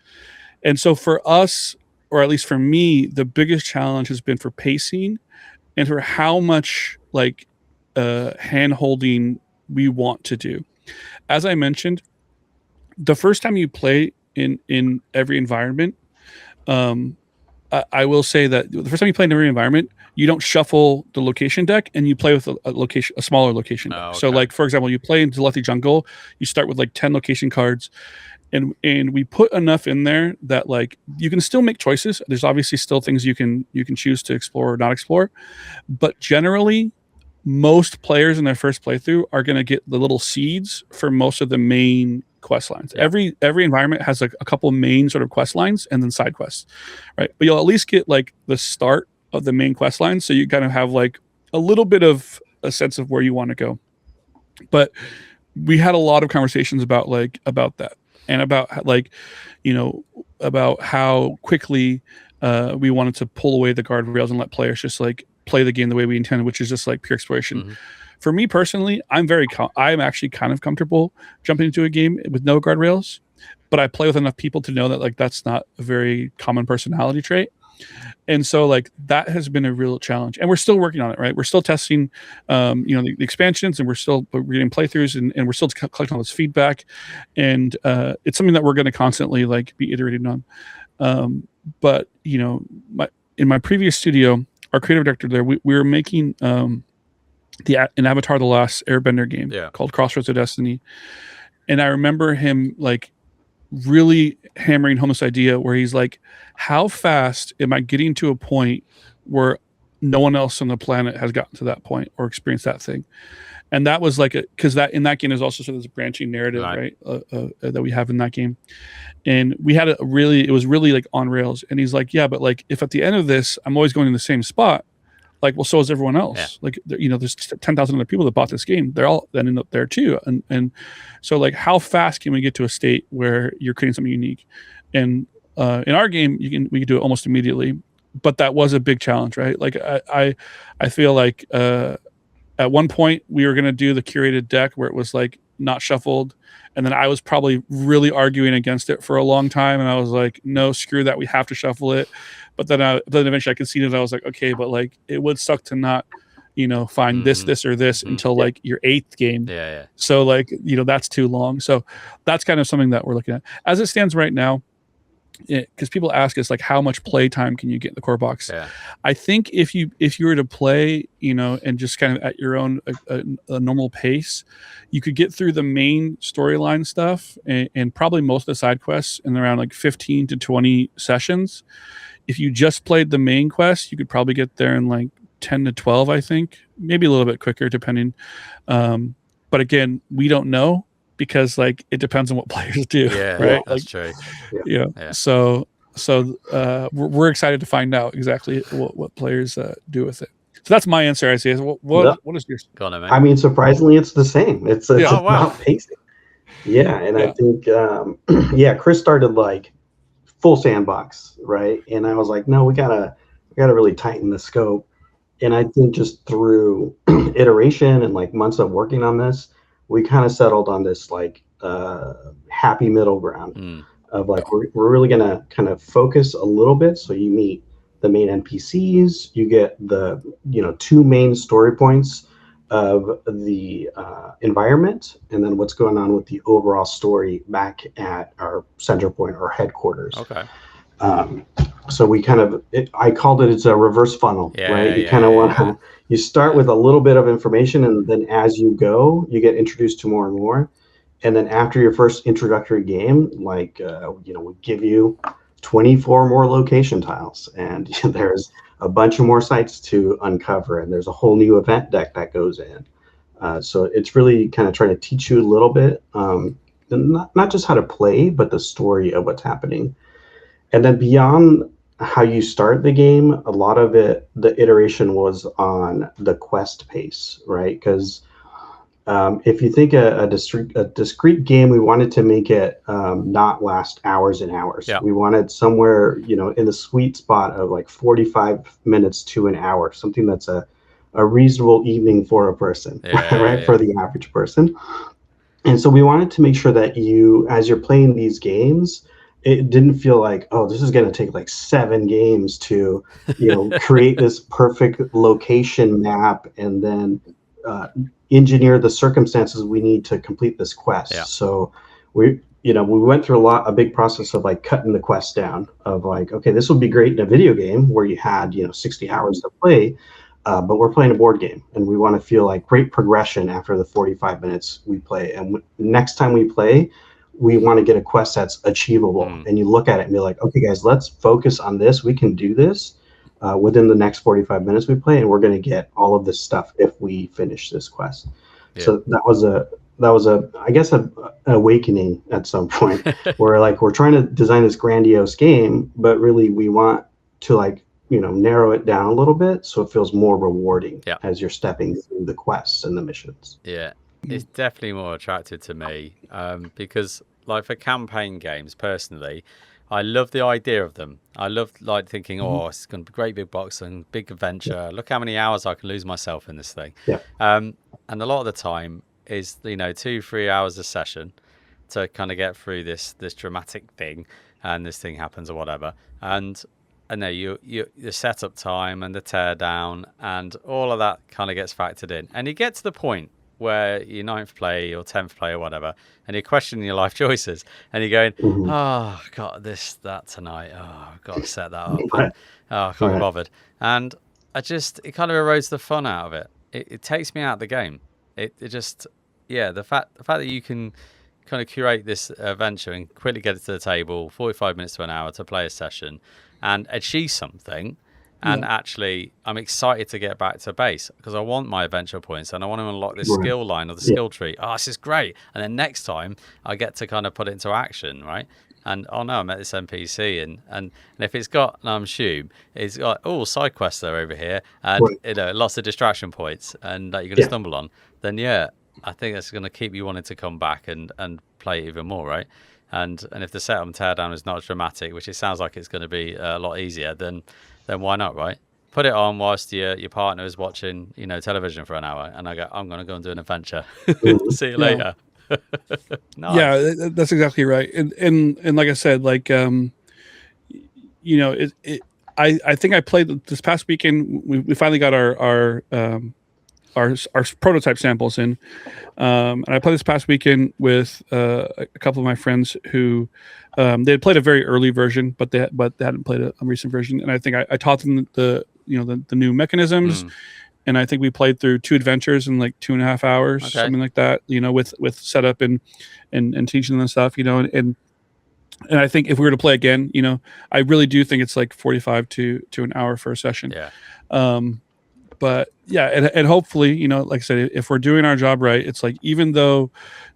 And so for us, or at least for me, the biggest challenge has been for pacing and for how much like hand holding we want to do. As I mentioned, the first time you play in every environment, I will say that the first time you play in every environment, you don't shuffle the location deck, and you play with a smaller location deck. okay. So, like for example, you play into Lethe Jungle, you start with like 10 location cards, and we put enough in there that like you can still make choices. There's obviously still things you can choose to explore or not explore, but generally, most players in their first playthrough are going to get the little seeds for most of the main quest lines. Yeah. Every environment has like a couple main sort of quest lines and then side quests, right? But you'll at least get like the start of the main quest line, so you kind of have like a little bit of a sense of where you want to go. But we had a lot of conversations about that, and about like, about how quickly we wanted to pull away the guardrails and let players just like play the game the way we intended, which is just like pure exploration. Mm-hmm. For me personally, I'm actually kind of comfortable jumping into a game with no guardrails, but I play with enough people to know that like that's not a very common personality trait. And so like that has been a real challenge, and we're still working on it, right? We're still testing, the expansions, and we're getting playthroughs, and we're still collecting all this feedback, and it's something that we're going to constantly like be iterating on. But in my previous studio, our creative director there, we were making an Avatar: The Last Airbender game called Crossroads of Destiny, and I remember him like really hammering home this idea where he's like, how fast am I getting to a point where no one else on the planet has gotten to that point or experienced that thing? And that was like because that in that game is also sort of this branching narrative, right? That we have in that game. And we had it was really like on rails. And he's like, yeah, but like if at the end of this, I'm always going in the same spot, like, well, so is everyone else. Yeah. Like, there's 10,000 other people that bought this game. They're all then end up there too. And so like, how fast can we get to a state where you're creating something unique? And in our game, we can do it almost immediately, but that was a big challenge, right? Like I feel like at one point we were going to do the curated deck where it was like not shuffled. And then I was probably really arguing against it for a long time. And I was like, no, screw that. We have to shuffle it. But then eventually I conceded. I was like, okay, but like it would suck to not, find this or this until like your 8th game. Yeah. So like, that's too long. So that's kind of something that we're looking at. As it stands right now, because people ask us like, how much play time can you get in the core box? Yeah. I think if you were to play, and just kind of at your own a normal pace, you could get through the main storyline stuff and probably most of the side quests in around like 15 to 20 sessions. If you just played the main quest, you could probably get there in like 10 to 12, I think, maybe a little bit quicker depending. But again, we don't know, because like it depends on what players do. Yeah, right. That's true. Yeah. So we're excited to find out exactly what players do with it. So that's my answer, Isaias. What is yours? Go on, man. I mean, surprisingly, it's the same. It's about pacing. Yeah, and I think Chris started like full sandbox, right? And I was like, no, we gotta really tighten the scope. And I think just through iteration and like months of working on this, we kind of settled on this like happy middle ground of like we're really gonna kind of focus a little bit. So you meet the main NPCs, you get the 2 main story points of the environment, and then what's going on with the overall story back at our center point or headquarters. Okay. So we kind of, I called it's a reverse funnel, right? You kind of want to, you start with a little bit of information, and then as you go, you get introduced to more and more. And then after your first introductory game, like, we give you 24 more location tiles, and there's a bunch of more sites to uncover, and there's a whole new event deck that goes in. So it's really kind of trying to teach you a little bit, not just how to play, but the story of what's happening. And then beyond how you start the game, a lot of it, the iteration was on the quest pace, right? Because if you think a discrete game, we wanted to make it not last hours and hours. Yeah. We wanted somewhere, in the sweet spot of like 45 minutes to an hour, something that's a reasonable evening for a person, right? For the average person. And so we wanted to make sure that you, as you're playing these games, it didn't feel like, oh, this is going to take like 7 games to, create this perfect location map and then engineer the circumstances we need to complete this quest. Yeah. So we, we went through a big process of like cutting the quests down of like, okay, this would be great in a video game where you had, 60 hours to play, but we're playing a board game and we want to feel like great progression after the 45 minutes we play. And next time we play, we want to get a quest that's achievable. And you look at it and be like, okay, guys, let's focus on this. We can do this within the next 45 minutes we play, and we're going to get all of this stuff if we finish this quest. Yeah. So that was I guess an awakening at some point where like we're trying to design this grandiose game, but really we want to like, narrow it down a little bit so it feels more rewarding as you're stepping through the quests and the missions. Yeah. It's definitely more attractive to me because, like, for campaign games, personally, I love the idea of them. I love like thinking, it's going to be a great big box and big adventure. Look how many hours I can lose myself in this thing. Yeah. And a lot of the time is 2-3 hours a session to kind of get through this dramatic thing, and this thing happens or whatever. And I know your setup time and the teardown and all of that kind of gets factored in, and you get to the point where you're 9th play or 10th play or whatever, and you're questioning your life choices, and you're going, oh, I've got that tonight. Oh, I've got to set that up. And, I can't be bothered. And it kind of erodes the fun out of it. It takes me out of the game. It just, the fact that you can kind of curate this adventure and quickly get it to the table, 45 minutes to an hour to play a session and achieve something. And actually, I'm excited to get back to base because I want my adventure points and I want to unlock this skill line or the skill tree. Oh, this is great. And then next time I get to kind of put it into action, right? And, oh no, I met this NPC. And if it's got, and I'm assuming, it's got, side quests are over here and, lots of distraction points and that you're going to stumble on, then I think that's going to keep you wanting to come back and play even more, right? And if the setup and teardown is not as dramatic, which it sounds like it's going to be a lot easier, then why not, right? Put it on whilst your partner is watching, television for an hour, and I'm going to go and do an adventure. See you later. Nice. Yeah, that's exactly right. And like I said, like I think I played this past weekend. We finally got our prototype samples in, and I played this past weekend with a couple of my friends who they had played a very early version, but they hadn't played a recent version. And I think I taught them the new mechanisms, and I think we played through 2 adventures in like 2.5 hours, something like that. With setup and teaching them stuff. And I think if we were to play again, I really do think it's like 45 to an hour for a session. Yeah. But and hopefully, like I said, if we're doing our job right, it's like even though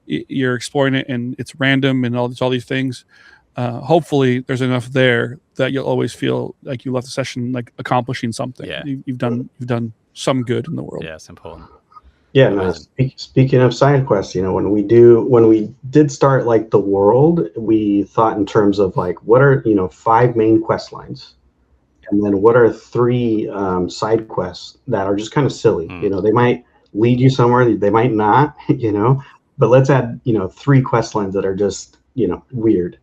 you're exploring it and it's random and all these things, hopefully there's enough there that you'll always feel like you left the session like accomplishing something. Yeah. You've done some good in the world. Yeah, it's important. Yeah, no, speaking of side quests, when we did start like the world, we thought in terms of like what are 5 main quest lines. And then what are 3 side quests that are just kind of silly? They might lead you somewhere, they might not, but let's add, 3 quest lines that are just, weird.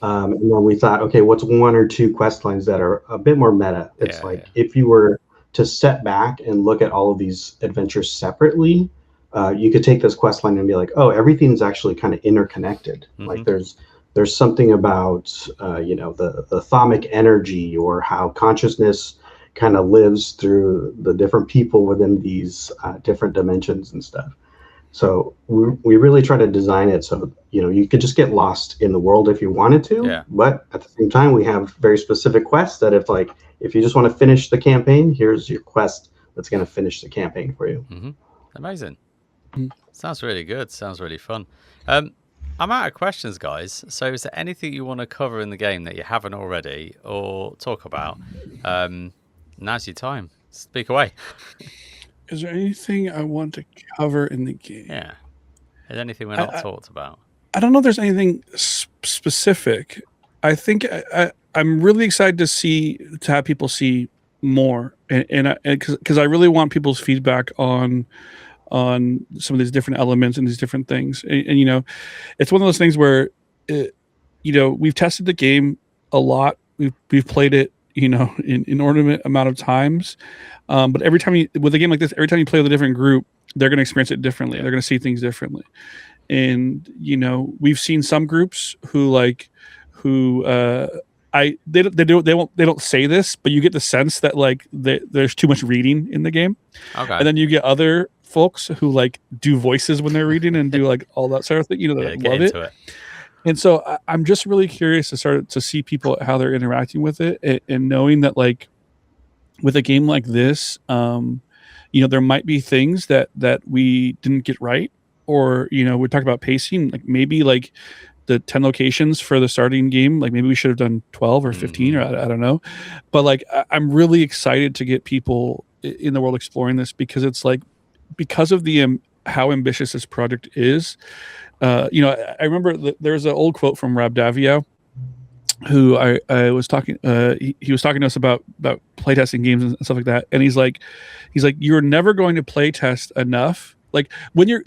And then we thought, okay, what's 1 or 2 quest lines that are a bit more meta? It's if you were to step back and look at all of these adventures separately, you could take this quest line and be like, oh, everything's actually kind of interconnected. Like there's something about, the atomic energy or how consciousness kind of lives through the different people within these different dimensions and stuff. So we really try to design it so, you could just get lost in the world if you wanted to. But at the same time, we have very specific quests that if you just want to finish the campaign, here's your quest that's going to finish the campaign for you. Amazing. Sounds really good. Sounds really fun. I'm out of questions, guys. So is there anything you want to cover in the game that you haven't already or talk about? Now's your time. Speak away. Is there anything I want to cover in the game? Yeah. Is there anything we're not talked about? I don't know if there's anything specific. I think I'm really excited to have people see more. And because I really want people's feedback on some of these different elements and these different things. And it's one of those things where, we've tested the game a lot. We've played it, in inordinate amount of times. But with a game like this, every time you play with a different group, they're going to experience it differently. They're going to see things differently. And we've seen some groups who they don't say this, but you get the sense that like there's too much reading in the game. Okay. And then you get other folks who like do voices when they're reading and do like all that sort of thing, that love it. And so I'm just really curious to start to see people, how they're interacting with it, and knowing that like with a game like this, there might be things that we didn't get right, or we talked about pacing, like maybe like the 10 locations for the starting game, like maybe we should have done 12 or 15 or I don't know, but like I'm really excited to get people in the world exploring this, because it's like, because of the how ambitious this project is. I remember there's an old quote from Rob Davio, who I was talking. He was talking to us about playtesting games and stuff like that, and he's like, you're never going to playtest enough. Like when you're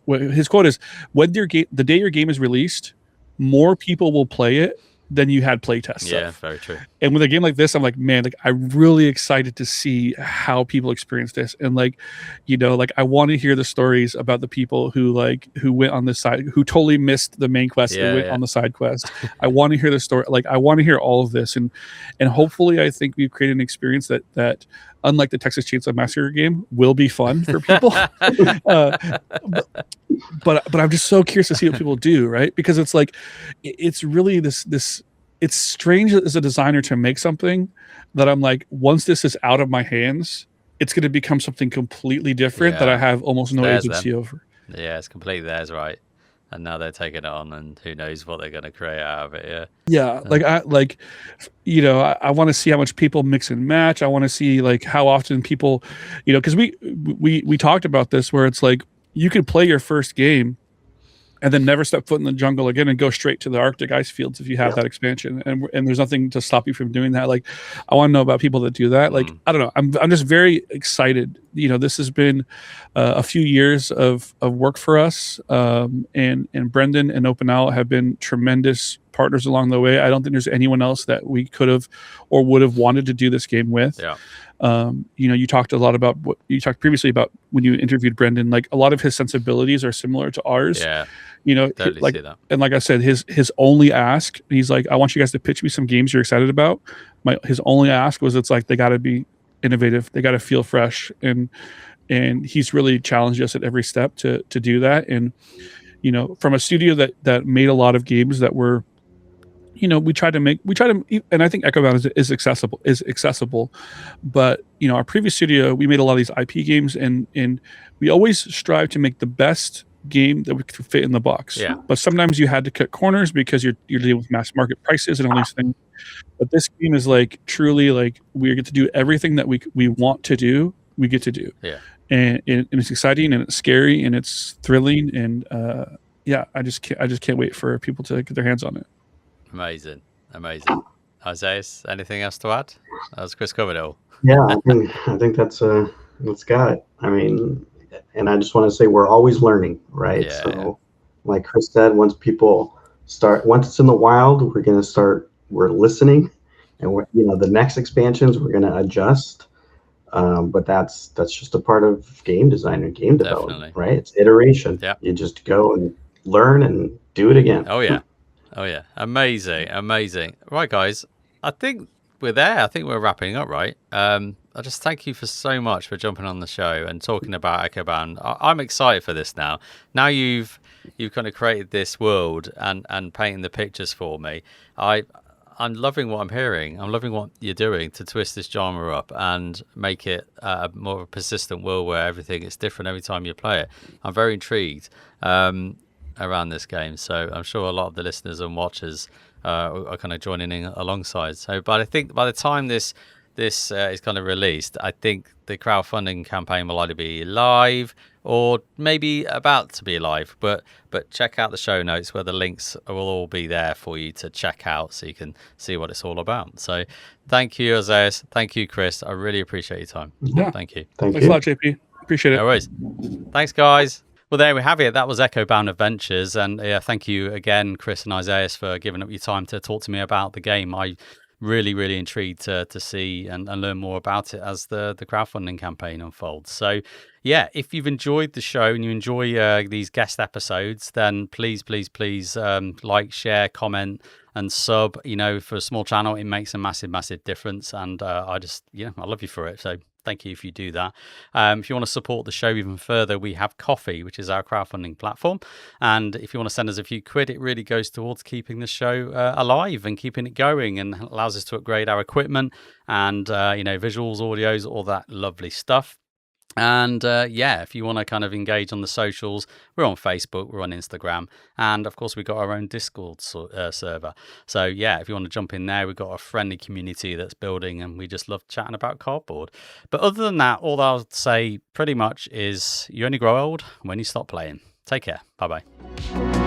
his quote is, when the day your game is released, more people will play it than you had playtest. Yeah, very true. And with a game like this, I'm like, man, like I'm really excited to see how people experience this. And like, like I want to hear the stories about the people who went on the side, who totally missed the main quest and went on the side quest. I want to hear the story. Like I want to hear all of this. And hopefully I think we've created an experience that unlike the Texas Chainsaw Massacre game, will be fun for people. But I'm just so curious to see what people do, right? Because it's like, it's really this it's strange as a designer to make something that I'm like, once this is out of my hands, it's going to become something completely different that I have almost no agency over. Yeah, it's completely theirs, right? And now they're taking it on, and who knows what they're going to create out of it. Yeah. I want to see how much people mix and match. I want to see like how often people, because we talked about this, where it's like you could play your first game and then never step foot in the jungle again and go straight to the Arctic ice fields if you have that expansion, and there's nothing to stop you from doing that. Like, I want to know about people that do that. Like, I don't know. I'm just very excited. This has been a few years of work for us, and Brendan and Open Owl have been tremendous partners along the way. I don't think there's anyone else that we could have or would have wanted to do this game with. Yeah. You talked a lot about what you talked previously about when you interviewed Brendan. Like, a lot of his sensibilities are similar to ours. Yeah. Totally like, see that. And like I said, his only ask, he's like, I want you guys to pitch me some games you're excited about. His only ask was, it's like, they got to be innovative, they got to feel fresh, and he's really challenged us at every step to do that. And from a studio that made a lot of games that were, we try to, and I think Echobound is accessible, but our previous studio, we made a lot of these IP games, and we always strive to make the best game that we could fit in the box. Yeah. But sometimes you had to cut corners because you're dealing with mass market prices and all these things. But this game is like, truly, like, we get to do everything that we want to do. We get to do. Yeah. And it's exciting, and it's scary, and it's thrilling, and I just can't wait for people to get their hands on it. Amazing. Isaias, anything else to add? That was Chris covered it all. Yeah, I think that's got it. I mean, and I just want to say, we're always learning, right? Yeah, so like Chris said, once it's in the wild, we're listening, and the next expansions we're going to adjust. But that's just a part of game design and game development, right? It's iteration. Yeah. You just go and learn and do it again. Oh yeah. Amazing. Right, guys, I think we're there. I think we're wrapping up, right? I just thank you so much for jumping on the show and talking about Echobound. I'm excited for this now. Now you've kind of created this world and painting the pictures for me. I'm loving what I'm hearing. I'm loving what you're doing to twist this genre up and make it more of a persistent world where everything is different every time you play it. I'm very intrigued around this game, so I'm sure a lot of the listeners and watchers are kind of joining in alongside. So, but I think by the time this is kind of released, I think the crowdfunding campaign will either be live or maybe about to be live. But check out the show notes where the links will all be there for you to check out, so you can see what it's all about. So, thank you, Isaias. Thank you, Chris. I really appreciate your time. Yeah. Thank you. Thanks a lot, JP. Appreciate it. No worries. Thanks, guys. Well, there we have it. That was Echobound Adventures. And thank you again, Chris and Isaias, for giving up your time to talk to me about the game. I really, really intrigued to see and learn more about it as the crowdfunding campaign unfolds. So, yeah, if you've enjoyed the show and you enjoy these guest episodes, then please like, share, comment, and sub. For a small channel, it makes a massive difference, and I love you for it. So thank you if you do that. If you want to support the show even further, we have Ko-fi, which is our crowdfunding platform. And if you want to send us a few quid, it really goes towards keeping the show alive and keeping it going, and allows us to upgrade our equipment and, visuals, audios, all that lovely stuff. And if you want to kind of engage on the socials, we're on Facebook, we're on Instagram, and of course we've got our own Discord server. So if you want to jump in there, we've got a friendly community that's building, and we just love chatting about cardboard. But other than that, all I'll say pretty much is you only grow old when you stop playing. Take care. Bye-bye.